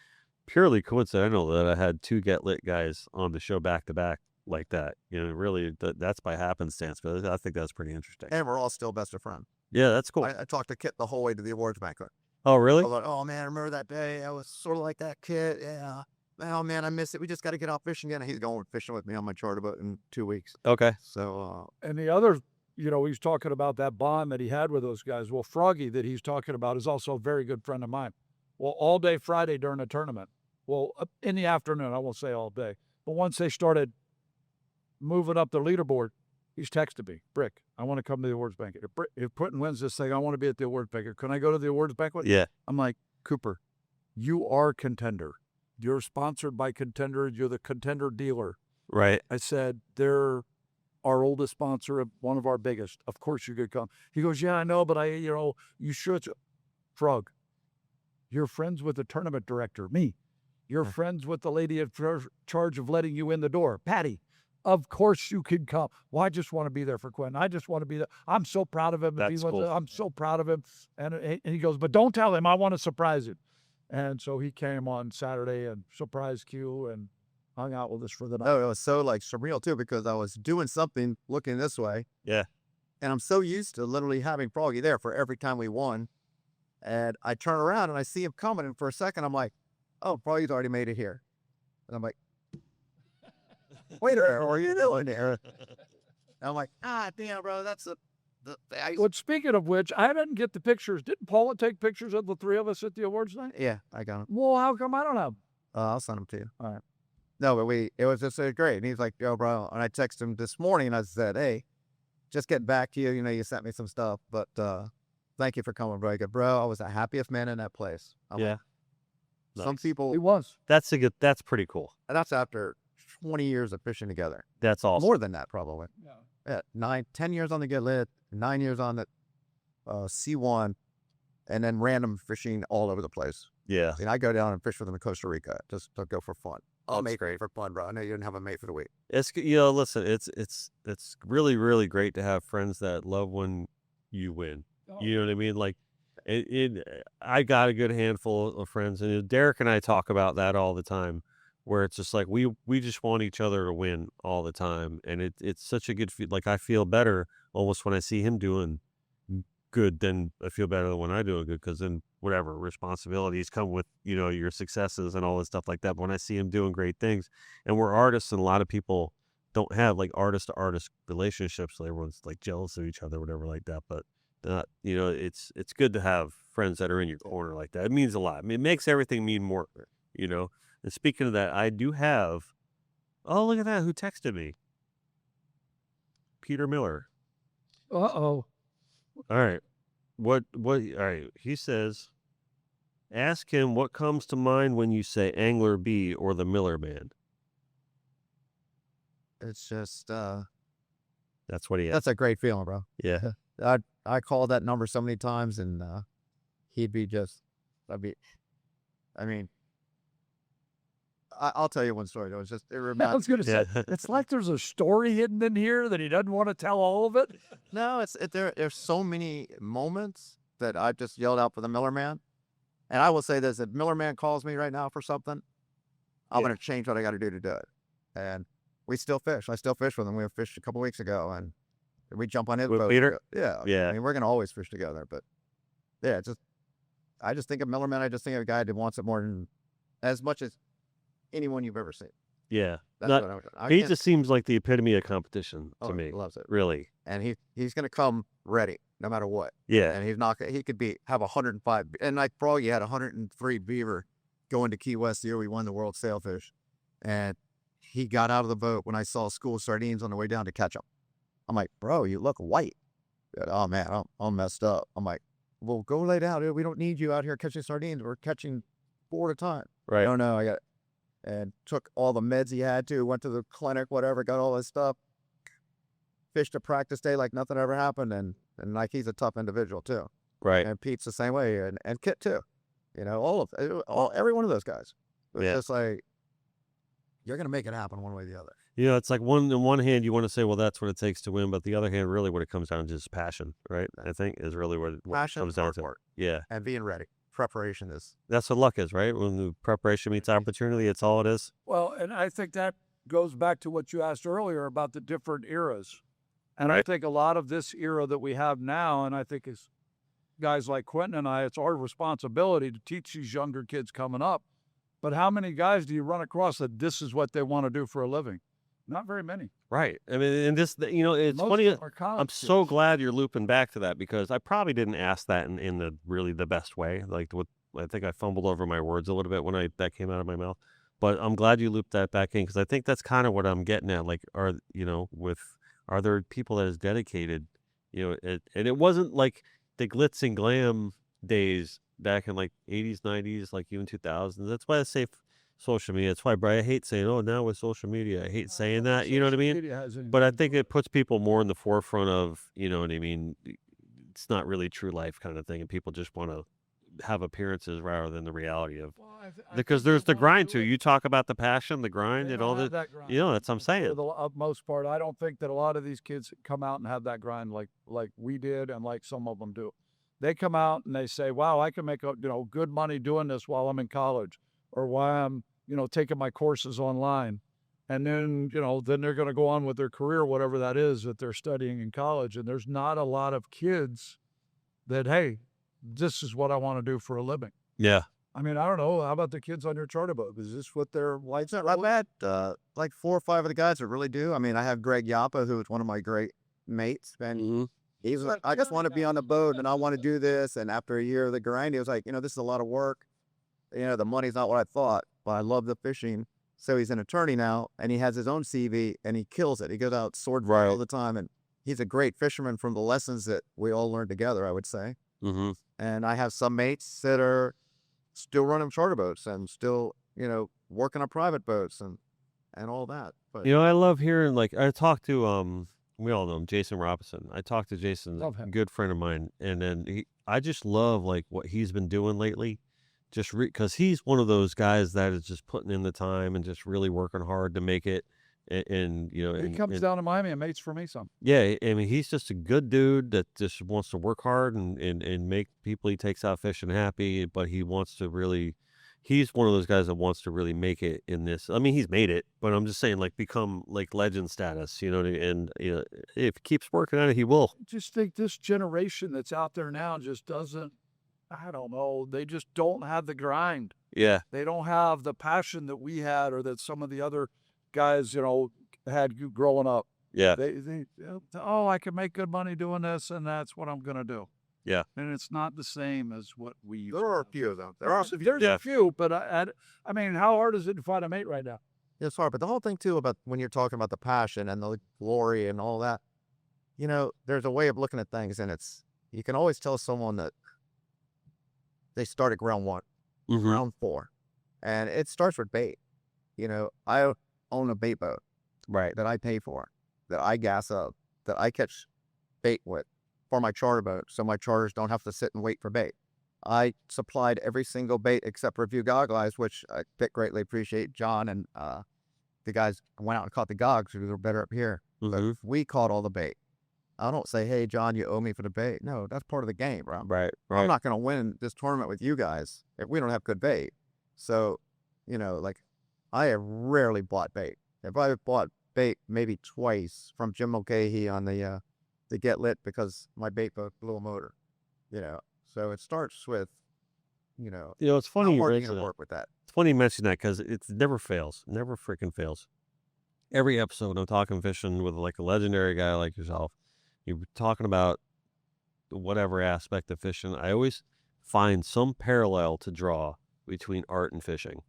purely coincidental that I had 2 Get Lit guys on the show back to back like that. You know, really that's by happenstance, but I think that's pretty interesting. And we're all still best of friends. Yeah, that's cool. I talked to Kit the whole way to the awards banquet. Oh, really? I was like, oh man, I remember that day. I was sort of like that kid. Yeah. Oh man, I miss it. We just got to get out fishing again. And he's going fishing with me on my charter boat in 2 weeks. Okay. So, And the other, he's talking about that bond that he had with those guys. Well, Froggy that he's talking about is also a very good friend of mine. Well, all day Friday during the tournament. Well, in the afternoon, I won't say all day, but once they started moving up the leaderboard, he's texted me, Bric, I want to come to the awards banquet. If Quinton wins this thing, I want to be at the awards banquet. Can I go to the awards banquet? Yeah. I'm like, Cooper, you are Contender. You're sponsored by Contender. You're the Contender dealer. Right. I said, they're our oldest sponsor, one of our biggest. Of course you could come. He goes, yeah, I know, but you should. Frog, you're friends with the tournament director, me. You're friends with the lady in charge of letting you in the door, Patty. Of course you can come. Well, I just want to be there for Quinton. I just want to be there. I'm so proud of him. That's cool. I'm so proud of him. And he goes, but don't tell him. I want to surprise him. And so he came on Saturday and surprised Q and hung out with us for the night. oh, it was so like surreal too, because I was doing something looking this way. Yeah. And I'm so used to literally having Froggy there for every time we won. And I turn around and I see him coming. And for a second, I'm like, oh, Froggy's already made it here. And I'm like, wait a minute, what are you doing there? And I'm like, damn, bro, that's the ice. But speaking of which, I didn't get the pictures. Didn't Paula take pictures of the 3 of us at the awards night? Yeah, I got him. Well, how come I don't have them? I'll send them to you. All right. No, but it was just great. And he's like, yo, bro. And I texted him this morning and I said, hey, just getting back to you. You sent me some stuff, but thank you for coming, bro. I go, bro, I was the happiest man in that place. I'm Yeah. like, some Nice. people, He was. That's that's pretty cool. and that's after 20 years of fishing together. That's awesome. More than that, probably. Yeah. Yeah, 10 years on the Get Lit, 9 years on the C1, and then random fishing all over the place. Yeah. I mean, I go down and fish with them in Costa Rica just to go for fun. Oh, Mate for fun, bro. I know you didn't have a mate for the week. It's listen, it's really, really great to have friends that love when you win. Oh. You know what I mean? Like I got a good handful of friends, and Derek and I talk about that all the time, where it's just like we just want each other to win all the time, and it's such a good feel. Like I feel better almost when I see him doing good than I feel better when I do it good, because then whatever responsibilities come with your successes and all this stuff like that. But when I see him doing great things, and we're artists, and a lot of people don't have like artist to artist relationships, so everyone's like jealous of each other, whatever like that. But it's good to have friends that are in your corner like that. It means a lot. I mean, it makes everything mean more. And speaking of that, I do have. Oh, look at that! Who texted me? Peter Miller. Uh-oh. All right. What? All right. He says, ask him what comes to mind when you say Angler B or the Miller Band. It's just, That's what he has. that's a great feeling, bro. Yeah. I called that number so many times, and he'd be just, I mean, I'll tell you one story. It was just, it I reminds was going to say, Yeah. it's like there's a story hidden in here that he doesn't want to tell all of it. No, there's so many moments that I've just yelled out for the Miller Man. And I will say this, if Miller Man calls me right now for something, I'm Yeah. going to change what I got to do to do it. And we still fish. I still fish with him. We fished a couple weeks ago, and we jump on his With boat. Peter? Yeah. Yeah. I mean, we're going to always fish together, but yeah, I just think of Miller Man. I just think of a guy that wants it more than as much as anyone you've ever seen. Yeah. That's Not- what I He can't- just seems like the epitome of competition to oh, me. he loves it. Really. And he's going to come ready no matter what. Yeah. And he could have 105, and like Froggy had 103 beaver going to Key West the year we won the World Sailfish, and he got out of the boat when I saw school sardines on the way down to catch them. I'm like, bro, you look white. He said, oh man, I'm messed up. I'm like, well, go lay down, dude. We don't need you out here catching sardines. We're catching 4 at a time. Right. No, and took all the meds he had to, went to the clinic, whatever, got all this stuff, fished a practice day like nothing ever happened, and like he's a tough individual too. Right. And Pete's the same way, and Kit too. Every one of those guys. It's Yeah. just like, you're gonna make it happen one way or the other. It's like on one hand you want to say, well, that's what it takes to win, but the other hand, really, what it comes down to is passion, right? I think is really what it Passion, comes down hard to. work, Yeah, and being ready. Preparation is. that's what luck is, right? When the preparation meets opportunity, it's all it is. Well, and I think that goes back to what you asked earlier about the different eras. And I Right. think a lot of this era that we have now, and I think as guys like Quinton and I, it's our responsibility to teach these younger kids coming up. But how many guys do you run across that this is what they want to do for a living? Not very many. Right. I mean, and this, it's Most funny. of them are college I'm so kids. glad you're looping back to that, because I probably didn't ask that in the really the best way. Like what I think I fumbled over my words a little bit when that came out of my mouth. But I'm glad you looped that back in, because I think that's kind of what I'm getting at. Like, are there people that is dedicated? And it wasn't like the glitz and glam days back in like 80s, 90s, like even 2000s. That's why I say social media. That's why, Brian, I hate saying, "Oh, now with social media," I hate saying that. You know what I Social mean? media has anything But I to think do it puts people more in the forefront of, you know what I mean? It's not really true life kind of thing, and people just want to have appearances rather than the reality of. Well, I Because think they there's the wanna grind do too. it. You talk about the passion, the grind, They and don't all have the. that grind. That's what I'm For saying. the most part, I don't think that a lot of these kids come out and have that grind like we did and like some of them do. They come out and they say, "Wow, I can make good money doing this while I'm in college, or while I'm taking my courses online," and then then they're going to go on with their career, whatever that is that they're studying in college. And there's not a lot of kids that, hey, this is what I want to do for a living. Yeah. I mean, I don't know. How about the kids on your charter boat? Is this what their life's It's not that bad. Like 4 or 5 of the guys that really do. I mean, I have Greg Yappa, who is one of my great mates, and Mm-hmm. he's like, I just want to be on the boat and I want to do this. And after a year of the grind, he was like, this is a lot of work. The money's not what I thought, but I love the fishing. So he's an attorney now, and he has his own CV, and he kills it. He goes out sword fight all the time, and he's a great fisherman from the lessons that we all learned together, I would say. Mm-hmm. And I have some mates that are still running charter boats and still, working on private boats and all that. But I love hearing, like, I talked to we all know him, Jason Robinson. I talked to Jason, Love him. good friend of mine, and then I just love like what he's been doing lately, just because he's one of those guys that is just putting in the time and just really working hard to make it. And He comes down to Miami and mates for me some. yeah, I mean, he's just a good dude that just wants to work hard and make people he takes out fishing happy, but he wants to really. He's one of those guys that wants to really make it in this. I mean, he's made it, but I'm just saying, like, become like legend status, what I mean? And if he keeps working at it, he will. I just think this generation that's out there now just doesn't, I don't know, they just don't have the grind. Yeah. They don't have the passion that we had or that some of the other guys, had growing up. Yeah. I can make good money doing this, and that's what I'm going to do. Yeah. And it's not the same as what we used there to are a have. few of them. There's Yeah. a few, but I mean, how hard is it to find a mate right now? It's hard, but the whole thing too about when you're talking about the passion and the glory and all that, there's a way of looking at things, and you can always tell someone that they start at ground 1, Mm-hmm. ground 4, and it starts with bait. I own a bait boat, Right. that I pay for, that I gas up, that I catch bait with for my charter boat, so my charters don't have to sit and wait for bait. I supplied every single bait except for a few gog eyes, which I greatly appreciate John and the guys went out and caught the gogs because they're better up here. Mm-hmm. But we caught all the bait. I don't say, hey, John, you owe me for the bait. No, that's part of the game, bro. Right. I'm not going to win this tournament with you guys if we don't have good bait. So, like, I have rarely bought bait. If I bought bait maybe twice from Jim Mulcahy on the Get Lit because my bait boat blew a motor, So it starts with, It's funny how you hard are you mention going to that. work with that? It's funny you mention that, because it never fails. Never freaking fails. Every episode, I'm talking fishing with like a legendary guy like yourself. You're talking about whatever aspect of fishing. I always find some parallel to draw between art and fishing.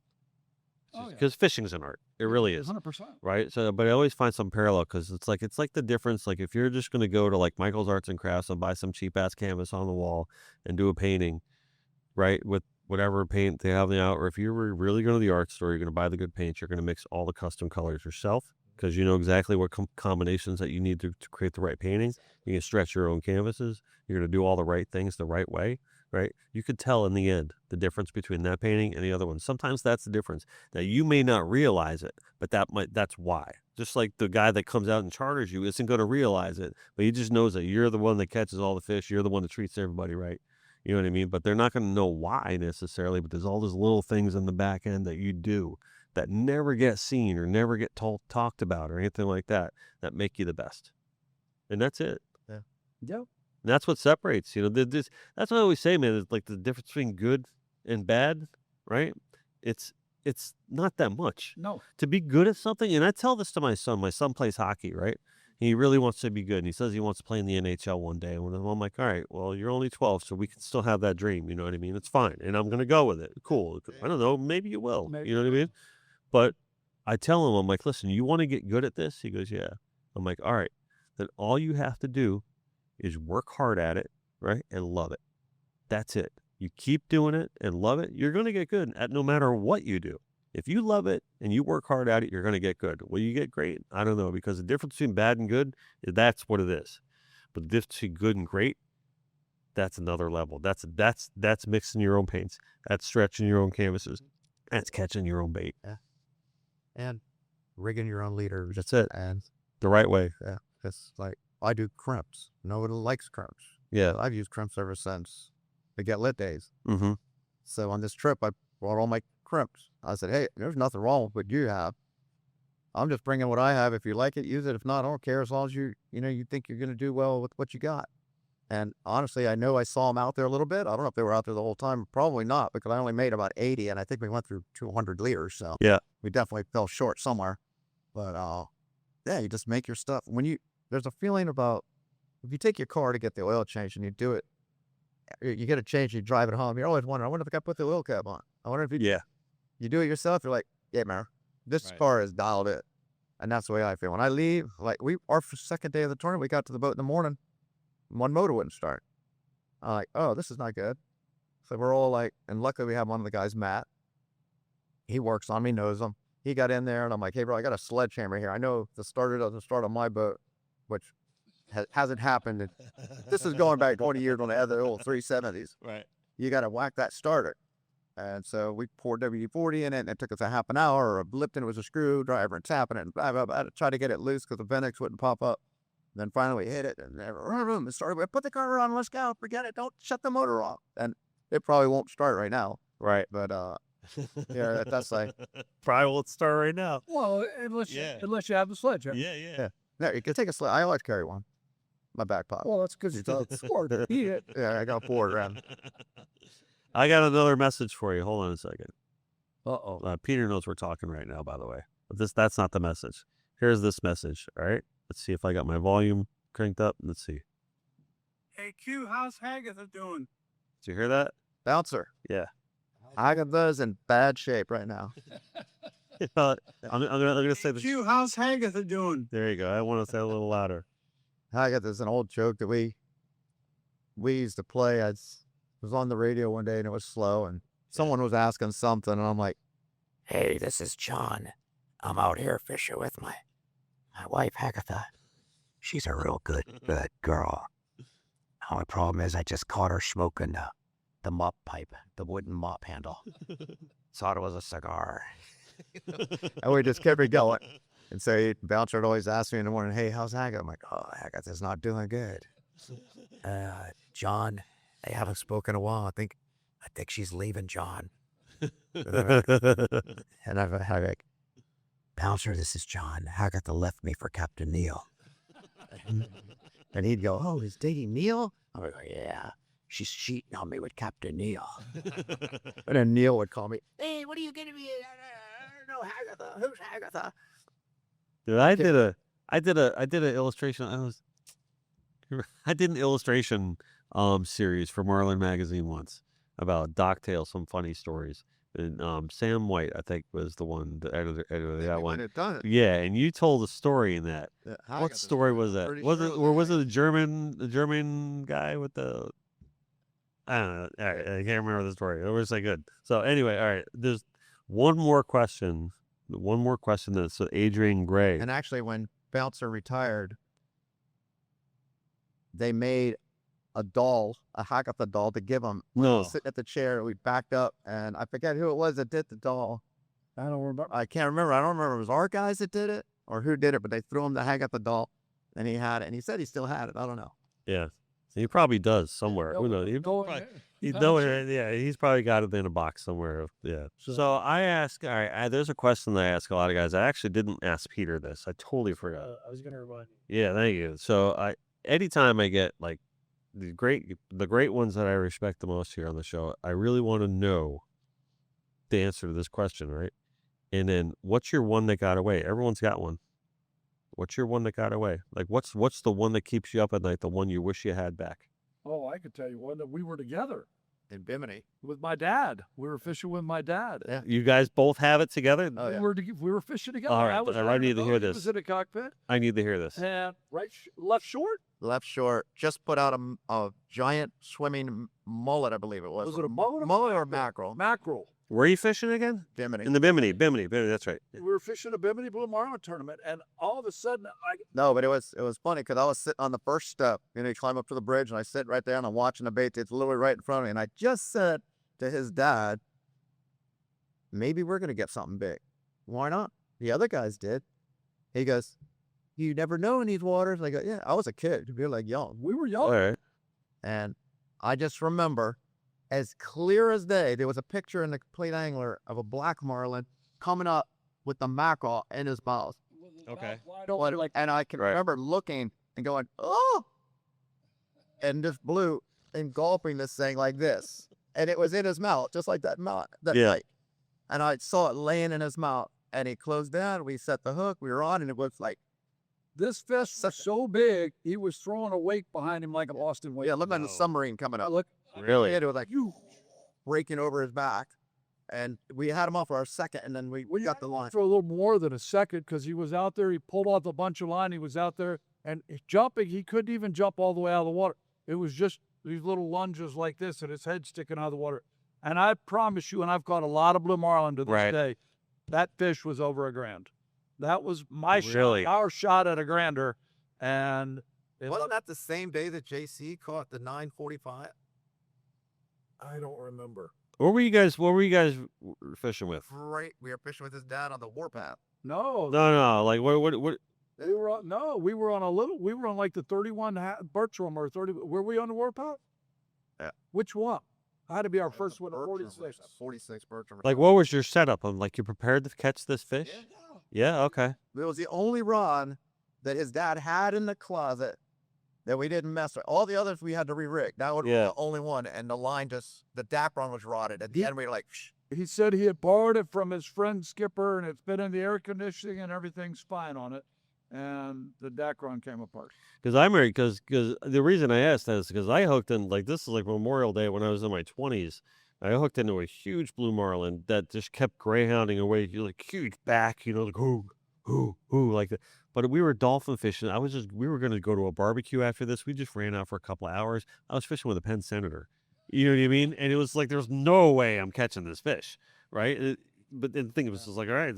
Oh, yeah. Because fishing's an art. It really is. 100%. Right. So, but I always find some parallel, because it's like the difference. Like if you're just going to go to like Michael's Arts and Crafts and buy some cheap ass canvas on the wall and do a painting, right, with whatever paint they have out, or if you were really going to the art store, you're going to buy the good paint. You're going to mix all the custom colors yourself, because you know exactly what combinations that you need to create the right painting. You can stretch your own canvases. You're going to do all the right things the right way. right? You could tell in the end the difference between that painting and the other one. Sometimes that's the difference. Now you may not realize it, but that's why. Just like the guy that comes out and charters you isn't going to realize it, but he just knows that you're the one that catches all the fish. You're the one that treats everybody right. You know what I mean? But they're not going to know why necessarily, but there's all those little things in the back end that you do that never get seen or never get talked about or anything like that make you the best. And that's it. Yeah. Yep. And that's what separates, that's what I always say, man. It's like the difference between good and bad, right? It's not that much. No. To be good at something, and I tell this to my son. My son plays hockey, right? He really wants to be good, and he says he wants to play in the NHL one day. And I'm like, all right, well, you're only 12, so we can still have that dream. You know what I mean? It's fine, and I'm going to go with it. Cool. I don't know. Maybe you will. Maybe. You know what I mean? But I tell him, I'm like, listen, you want to get good at this? He goes, yeah. I'm like, all right, then all you have to do is work hard at it, right, and love it. That's it. You keep doing it and love it, you're going to get good at no matter what you do. If you love it and you work hard at it, you're going to get good. Will you get great? I don't know, because the difference between bad and good, that's what it is. But the difference between good and great, that's another level. That's mixing your own paints. That's stretching your own canvases. That's catching your own bait. Yeah. And rigging your own leaders. That's it. And The right way. yeah, it's like I do crimps. Nobody likes crimps. Yeah. I've used crimps ever since the Get Lit days. Mm-hmm. So on this trip, I brought all my crimps. I said, hey, there's nothing wrong with what you have. I'm just bringing what I have. If you like it, use it. If not, I don't care, as long as you think you're going to do well with what you got. And honestly, I know I saw them out there a little bit. I don't know if they were out there the whole time. Probably not, because I only made about 80, and I think we went through 200 liters. So Yeah. we definitely fell short somewhere. But yeah, you just make your stuff. There's a feeling about, if you take your car to get the oil change and you do it, you get a change, you drive it home, you're always wondering, I wonder if I got to put the oil cap on. I wonder if you do it yourself, you're like, yeah, man, this car is dialed in. And that's the way I feel. When I leave, like our second day of the tournament, we got to the boat in the morning, one motor wouldn't start. I'm like, oh, this is not good. So we're all like, and luckily we have one of the guys, Matt. He works on me, knows him. He got in there and I'm like, hey, bro, I got a sledgehammer here. I know the starter doesn't start on my boat, which hasn't happened. This is going back 20 years on the other old 370s. Right. You got to whack that starter. And so we poured WD-40 in it, and it took us a half an hour. Lipton was a screwdriver and tapping it, and blah, blah, blah, to try to get it loose because the Venix wouldn't pop up. Then finally we hit it, and it started. Put the car on, let's go. Forget it. Don't shut the motor off. And it probably won't start right now. Right. But yeah, that's like, Probably won't start right now. Well, unless you have the sledgehammer. Yeah. no, you can take a sled. I always carry one in my back pocket. Well, that's because you don't score. Eat it. Yeah, I got 4 around. I got another message for you. Hold on a second. Uh-oh. Peter knows we're talking right now, by the way. But that's not the message. Here's this message. All right. Let's see if I got my volume cranked up. Let's see. Hey, Q, how's Hagatha doing? Did you hear that? Bouncer. Yeah. Agatha's in bad shape right now. I'm gonna say the. Q, how's Hagatha doing? There you go. I want to say it a little louder. Agatha's an old joke that we used to play. I was on the radio one day and it was slow, and someone was asking something, and I'm like, Hey, this is John. I'm out here fishing with my wife, Hagatha. She's a real good girl. Only problem is I just caught her smoking the mop pipe, the wooden mop handle. Thought it was a cigar. and we just kept it going. And so Bouncer would always ask me in the morning, hey, how's Agatha? I'm like, oh, Agatha's not doing good. John, they haven't spoken in a while. I think she's leaving John. And I'm like, Bouncer, this is John. Hagatha left me for Captain Neil. and he'd go, oh, he's dating Neil? I'm like, yeah, she's cheating on me with Captain Neil. And then Neil would call me, Hey, what are you getting me? I don't know Hagatha. Who's Hagatha? Dude, I did an illustration. I did an illustration series for Marlin Magazine once about Docktail, some funny stories. And Sam White, I think, was the one, the editor of that one. Yeah, and you told a story in that. What story was that? Was it the German guy with the? I don't know. All right, I can't remember the story. It was like good. So anyway, all right. There's one more question. That's Adrian Gray. And actually, when Bouncer retired, they made a doll, a Haggatha doll to give him. No. Sitting at the chair, we backed up, and I forget who it was that did the doll. I don't remember. I can't remember. I don't remember if it was our guys that did it or who did it, but they threw him the Haggatha doll, and he had it, and he said he still had it. I don't know. Yeah. He probably does somewhere. Who knows? He's probably got it in a box somewhere. Yeah. So I ask, all right, there's a question that I ask a lot of guys. I actually didn't ask Peter this. I totally forgot. I was gonna remind you. Yeah, thank you. So anytime I get like the great ones that I respect the most here on the show, I really want to know the answer to this question, right? And then what's your one that got away? Everyone's got one. What's your one that got away? Like what's the one that keeps you up at night, the one you wish you had back? Oh, I could tell you one that we were together In Bimini. with my dad. We were fishing with my dad. Yeah. You guys both have it together? Oh, yeah. We were fishing together. All right, I was I need to hear he this. was in a cockpit I need to hear this. and left short. Left short, just put out a giant swimming mullet, I believe it was. Was it a mullet? Mullet or mackerel? Mackerel. Where are you fishing again? Bimini. In the Bimini, that's right. We were fishing a Bimini Blue Marlin tournament, and all of a sudden, No, but it was funny because I was sitting on the first step. You climb up to the bridge, and I sit right there, and I'm watching the bait. It's literally right in front of me, and I just said to his dad, "Maybe we're gonna get something big. Why not? The other guys did." He goes, "You never know in these waters." I go, "Yeah, I was a kid. We were like young." we were young. All right. And I just remember, as clear as day, there was a picture in the Complete Angler of a black marlin coming up with the mackerel in his mouth. Okay. And I can Right. remember looking and going, "Oh!" and just blew, engulfing this thing like this. And it was in his mouth, just like that Yeah. night. And I saw it laying in his mouth. And he closed down. We set the hook. We were on, and it was like, This fish was so big, he was throwing a wake behind him like a Boston wake. yeah, looked like No. a submarine coming up. Look, Really? It was like, breaking over his back. And we had him off for our second, and then we got the line. for a little more than a second because he was out there. He pulled off a bunch of line. He was out there and jumping. He couldn't even jump all the way out of the water. It was just these little lunges like this, and his head sticking out of the water. And I promise you, and I've caught a lot of blue marlin to this Right. day, that fish was over a grand. That was my Really? shot, our shot at a grander. And it Wasn't that the same day that JC caught the 945? I don't remember. What were you guys fishing with? Right, we were fishing with his dad on the warpath. No, No. Like what we were on, we were on like the 31 Bertram or 30. Were we on the warpath? Yeah. Which one? Had to be our first one at Bertram, 46. 46 Bertram. like what was your setup? Like you prepared to catch this fish? Yeah, okay. It was the only rod that his dad had in the closet that we didn't mess with. All the others we had to re-rig. That was Yeah. the only one, and the line the dapron was rotted. At the end, we were like, "Shh." He said he had borrowed it from his friend Skipper, and it's been in the air conditioning, and everything's fine on it. And the Dacron came apart. Because I married because the reason I asked that is because I hooked in like this is like Memorial Day when I was in my 20s. I hooked into a huge blue marlin that just kept greyhounding away, like huge back, like ooh, like that. But we were dolphin fishing. We were going to go to a barbecue after this. We just ran out for a couple of hours. I was fishing with a Penn Senator. You know what I mean? And it was like, there's no way I'm catching this fish, right? But then the thing was just like, all right.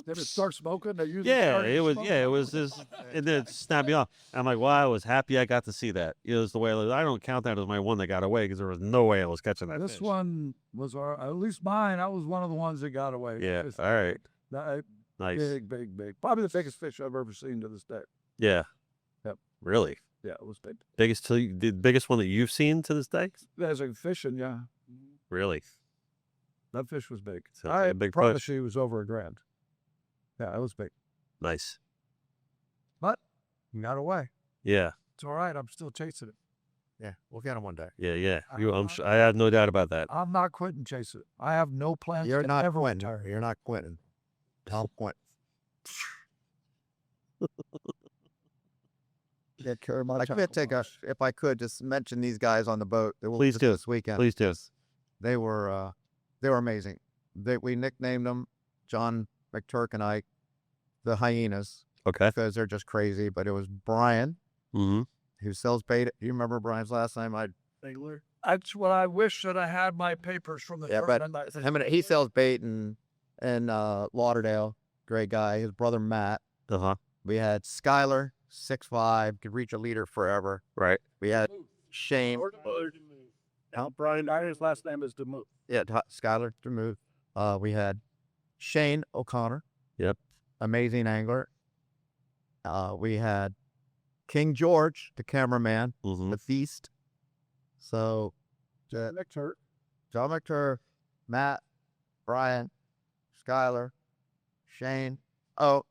Did it start smoking? They usually Yeah, started it was. smoking. Yeah, it was this, and then it snapped me off. I'm like, well, I was happy I got to see that. It was the way I don't count that as my one that got away because there was no way I was catching that. This fish. one was at least mine. I was one of the ones that got away. Yeah. It's All right. Nice. Nice. Big. Probably the biggest fish I've ever seen to this day. Yeah. Yep. Really. Yeah, it was big. The biggest one that you've seen to this day. As a fishing, yeah, Really. that fish was big. Sounds like I a big promise push. you, it was over a grand. Yeah, it was big. Nice. But got away. Yeah. It's all right. I'm still chasing it. Yeah, we'll get him one day. Yeah. I have no doubt about that. I'm not quitting chasing it. I have no plans You're to not ever Quinton. retire. You're not Quinton. Tom Quinton. Take care of my I could take tackle if I could just mention these guys on the boat. They were Please just do. this weekend. Please do. They were amazing. We nicknamed them, John McTurk and I, the hyenas, Okay. because they're just crazy. But it was Brian Mm-hmm. who sells bait. Do you remember Brian's last name? That's what I wish that I had my papers from the Yeah, but tournament. he sells bait in Lauderdale. Great guy. His brother Matt. Uh-huh. We had Skylar, 6'5", could reach a leader forever. Right. We had Shane. Brian Dyer's last name is DeMuth. Yeah, Skylar Demuth. We had Shane O'Connor. Yep. Amazing angler. We had King George, the cameraman, the feast. So, John McTurk, Matt, Brian, Skylar, Shane. Oh,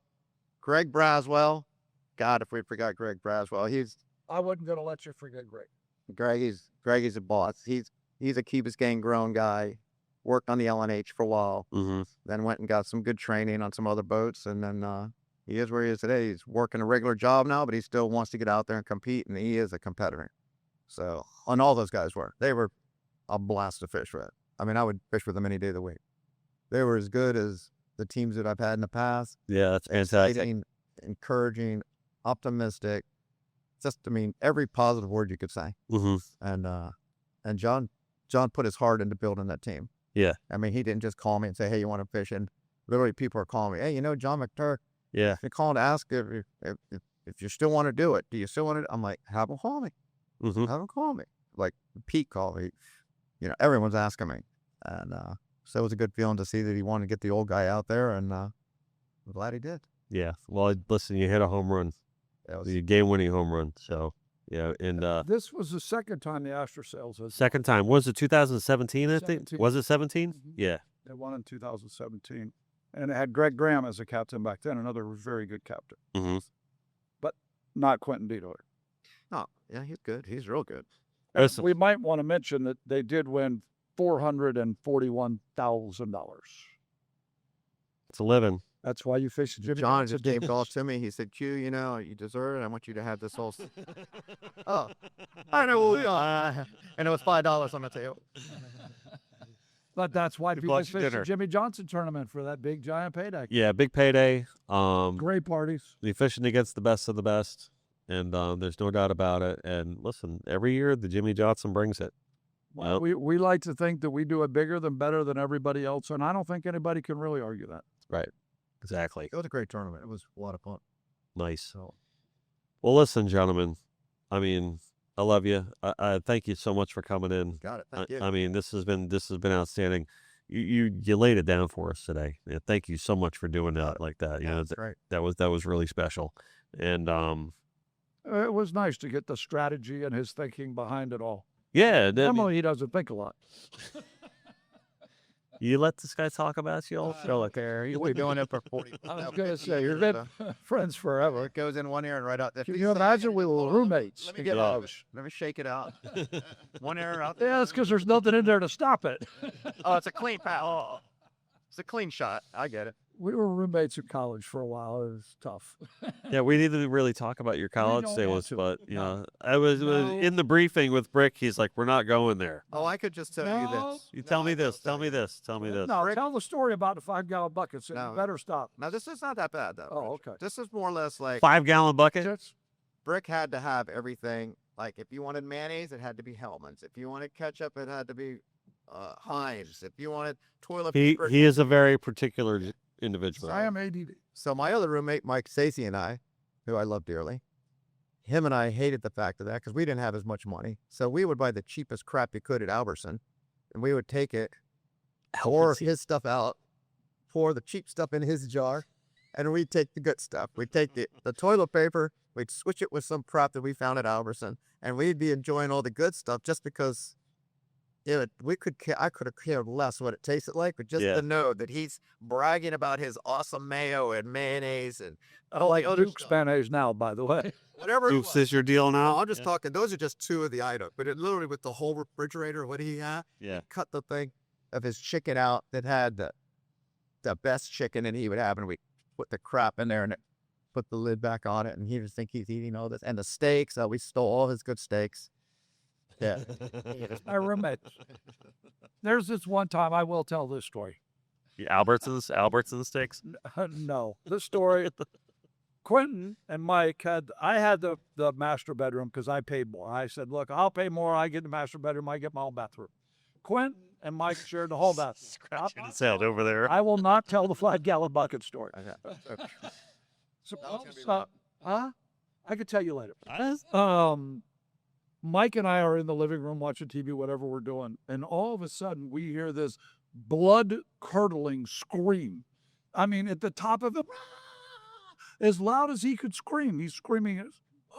Greg Braswell. God, if we forgot Greg Braswell, I wasn't going to let you forget Greg. Greggy's a boss. He's a Key Biscayne grown guy. Worked on the LNH for a while. Then went and got some good training on some other boats, and then he is where he is today. He's working a regular job now, but he still wants to get out there and compete, and he is a competitor. So, and all those guys they were a blast to fish with. I mean, I would fish with them any day of the week. They were as good as the teams that I've had in the past. Yeah, that's fantastic. Exciting, encouraging, optimistic. Just, I mean, every positive word you could say. And John put his heart into building that team. Yeah. I mean, he didn't just call me and say, "Hey, you want to fish?" And literally, people are calling me, "Hey, you know, John McTurk." Yeah. They're calling to ask if you still want to do it. Do you still want to? I'm like, have them call me. Have them call me. Like Pete called me. You know, everyone's asking me, and so it was a good feeling to see that he wanted to get the old guy out there, and I'm glad he did. Yeah. Well, listen, you hit a home run. That was The game-winning home run. So, yeah, and This was the second time the Astra Sails has. second time was it 2017? I think 17. was it 17? Yeah. They won in 2017, and it had Greg Graham as a captain back then, another very good captain, but not Quinton Dieterle. no, yeah, he's good. He's real good. And Listen. we might want to mention that they did win $441,000. It's a living. That's why you fish Jimmy John Johnson. just came off to me. He said, "Q, you know, you deserve it. I want you to have this whole." Oh, I know. And it was $5 on the table. But that's why people bought you fish the dinner. Jimmy Johnson tournament for that big giant payday. Yeah, big payday. Great parties. You're fishing against the best of the best, and there's no doubt about it. And listen, every year the Jimmy Johnson brings it. Well, we like to think that we do it bigger than better than everybody else, and I don't think anybody can really argue that. Right. Exactly. It was a great tournament. It was a lot of fun. Nice. So, Well, listen, gentlemen. I mean, I love you. I thank you so much for coming in. got it. Thank you. I mean, this has been outstanding. You laid it down for us today. Yeah, thank you so much for doing that like that. You Yeah, know, that's right. that was really special. And It was nice to get the strategy and his thinking behind it all. yeah, Normally, he doesn't think a lot. you let this guy talk about you all. Show it there. You've been doing it for 40. I was going to say, you've been friends forever. It goes in one ear and right out there. Can you imagine we were roommates? Let me get Yeah. Let me shake it out. One ear out. Yeah, that's because there's nothing in there to stop it. Oh, it's a clean Oh, it's a clean shot. I get it. We were roommates in college for a while. It was tough. Yeah, we didn't really talk about your college don't sailors, want to. but you No. know, I was in the briefing with Bric. He's like, "We're not going there." Oh, I could just tell you No. this. You tell me this. Tell me this. Tell me this. No, tell the story about the 5-gallon buckets. No. You better stop. Now, this is not that bad, though. Oh, Richard. okay. This is more or less like 5-gallon bucket. That's- Bric had to have everything. Like, if you wanted mayonnaise, it had to be Hellman's. If you wanted ketchup, it had to be Heinz. If you wanted toilet paper. He is a very particular individual. I am ADD. So my other roommate, Mike Stacey, and I, who I love dearly, him and I hated the fact of that because we didn't have as much money. So we would buy the cheapest crap you could at Albertson, and we would take it, pour his stuff out, pour the cheap stuff in his jar, and we'd take the good stuff. We'd take the toilet paper, we'd switch it with some crap that we found at Albertson, and we'd be enjoying all the good stuff just because I could have cared less what it tasted like, but just Yeah. to know that he's bragging about his awesome mayo and mayonnaise and Like other Duke's stuff. mayonnaise now, by the way. Whatever. it Oops, was. is your deal No, now? I'm just talking. Those are just two of the items, but it literally with the whole refrigerator. What he had, Yeah. cut the thing of his chicken out that had the best chicken, and he would have, and we put the crap in there and put the lid back on it, and he just think he's eating all this. And the steaks, we stole all his good steaks. Yeah. My roommate. There's this one time, I will tell this story. Albertsons steaks. No, this story. Quinton and Mike I had the master bedroom because I paid more. I said, look, I'll pay more. I get the master bedroom. I get my own bathroom. Quinton and Mike shared the whole bathroom. Scratching his head over there. I will not tell the 5-gallon bucket story. Okay. I could tell you later. Honest? Mike and I are in the living room watching TV, whatever we're doing, and all of a sudden we hear this blood-curdling scream. I mean, at the top of it, as loud as he could scream. He's screaming,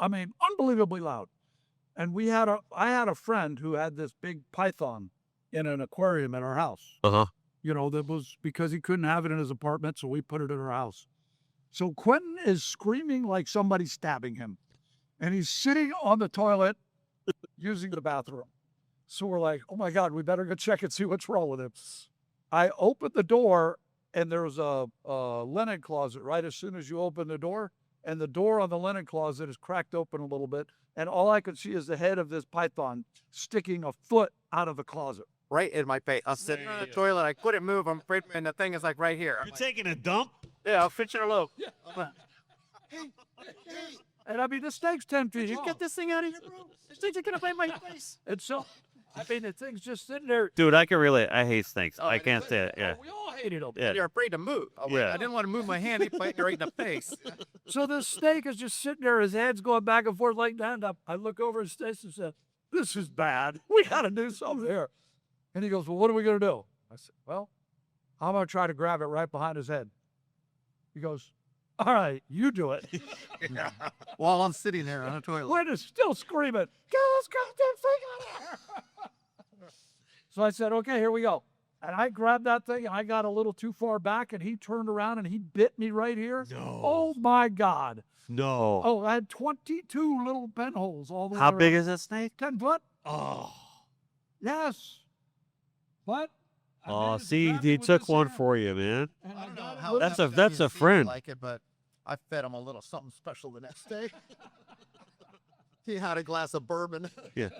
I mean, unbelievably loud. And I had a friend who had this big python in an aquarium at our house. Uh-huh. You know, that was because he couldn't have it in his apartment, so we put it in our house. So Quinton is screaming like somebody's stabbing him. And he's sitting on the toilet using the bathroom. So we're like, oh my God, we better go check and see what's wrong with him. I opened the door, and there was a linen closet right as soon as you open the door. And the door on the linen closet is cracked open a little bit. And all I could see is the head of this python sticking a foot out of the closet. Right in my face. I was sitting on the toilet. I couldn't move. I'm afraid, and the thing is like right here. I'm You're like, taking a dump? yeah, I'll fix it a little. And I mean, the snake's 10 feet You long. get this thing out of here, bro. This thing's gonna bite my face. And so, I mean, the thing's just sitting there. Dude, I can relate. I hate snakes. Oh, I can't say it. Yeah. We all hated them. Yeah. You're afraid to move. Yeah. I didn't want to move my hand. He bite you right in the face. So this snake is just sitting there, his head's going back and forth like that. And I look over at Stace and said, this is bad. We got to do something here. And he goes, well, what are we going to do? I said, well, I'm going to try to grab it right behind his head. He goes, all right, you do it. While I'm sitting there on a toilet. Quinn is still screaming, get this goddamn thing out of here. So I said, okay, here we go. And I grabbed that thing, and I got a little too far back, and he turned around, and he bit me right here. No. Oh, my God. No. Oh, I had 22 little pinholes all the way How around. big is that snake? 10 foot? Oh. Yes. But I Oh, managed to see, grab he it with took this one hand, for you, man. and I don't know got it how with- That's much a- that's he a seemed friend. Like it, but I fed him a little something special the next day. He had a glass of bourbon. Yeah.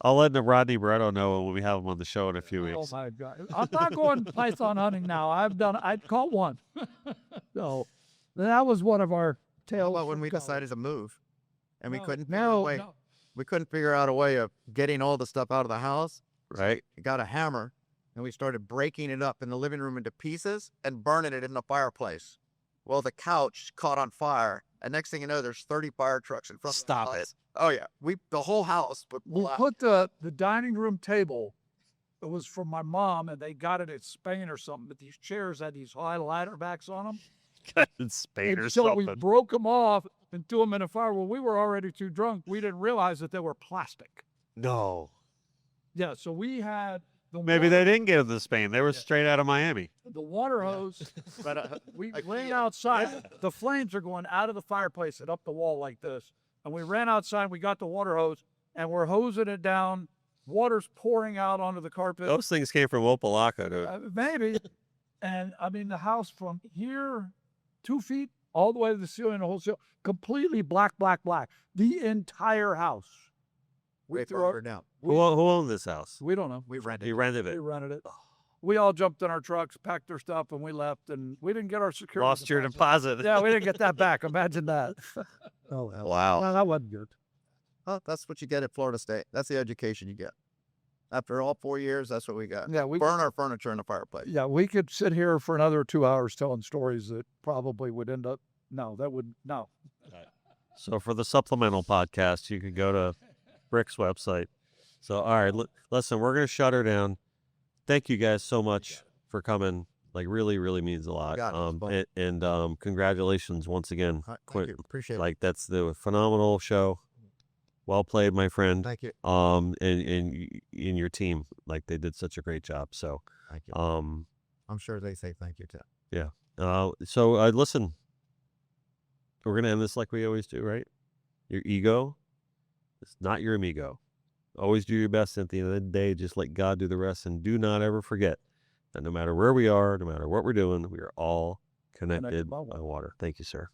I'll let Rodney Barretto know when we have him on the show in a few Oh, weeks. my God. I'm not going python hunting now. I'd caught one. So that was one of our How tales. about when we from college. decided to move, and we No, couldn't figure out a way. no. We couldn't figure out a way of getting all the stuff out of the house. Right? We got a hammer, and we started breaking it up in the living room into pieces and burning it in the fireplace. Well, the couch caught on fire, and next thing you know, there's 30 fire trucks in front Stop of the it. house. Oh yeah, the whole house would We black. put the dining room table. It was from my mom, and they got it at Spain or something. But these chairs had these high ladder backs on them. In Spain or And so we something. broke them off and threw them in a fire. Well, we were already too drunk. We didn't realize that they were plastic. No. Yeah, so we had the Maybe water, they didn't get them to Spain. They were straight out of Miami. the water hose. But, We Like, ran yeah. outside. The flames are going out of the fireplace and up the wall like this. And we ran outside. We got the water hose, and we're hosing it down. Water's pouring out onto the carpet. Those things came from Opalaka, dude. Maybe. And I mean, the house from here, 2 feet, all the way to the ceiling, the whole ceiling, completely black, black, black. The entire house. We Way threw our, further down. Who owned this house? we don't know. We rented. He rented We it. rented it. We all jumped in our trucks, packed our stuff, and we left. And we didn't get our security. Lost your deposit. Yeah, we didn't get that back. Imagine that. Oh, well. Wow. Well, that wasn't good. Oh, that's what you get at Florida State. That's the education you get. After all 4 years, that's what we got. Yeah, we Burn our furniture in the fireplace. Yeah, we could sit here for another 2 hours telling stories that probably would end up. No, that would no. So for the supplemental podcast, you can go to Bric's website. So, all right, listen, we're going to shut her down. Thank you guys so much for coming. Like, really, really means a lot. got it. It was fun. And quingratulations once again. Thank Quint- you. Appreciate it. Like, that's the phenomenal show. Well played, my friend. Thank you. And in your team, like they did such a great job. So, Thank you. um, I'm sure they say thank you too. listen, we're gonna end this like we always do, right? Your ego is not your amigo. Always do your best. At the end of the day, just let God do the rest, and do not ever forget that no matter where we are, no matter what we're doing, we are all connected by by water. Thank you, sir.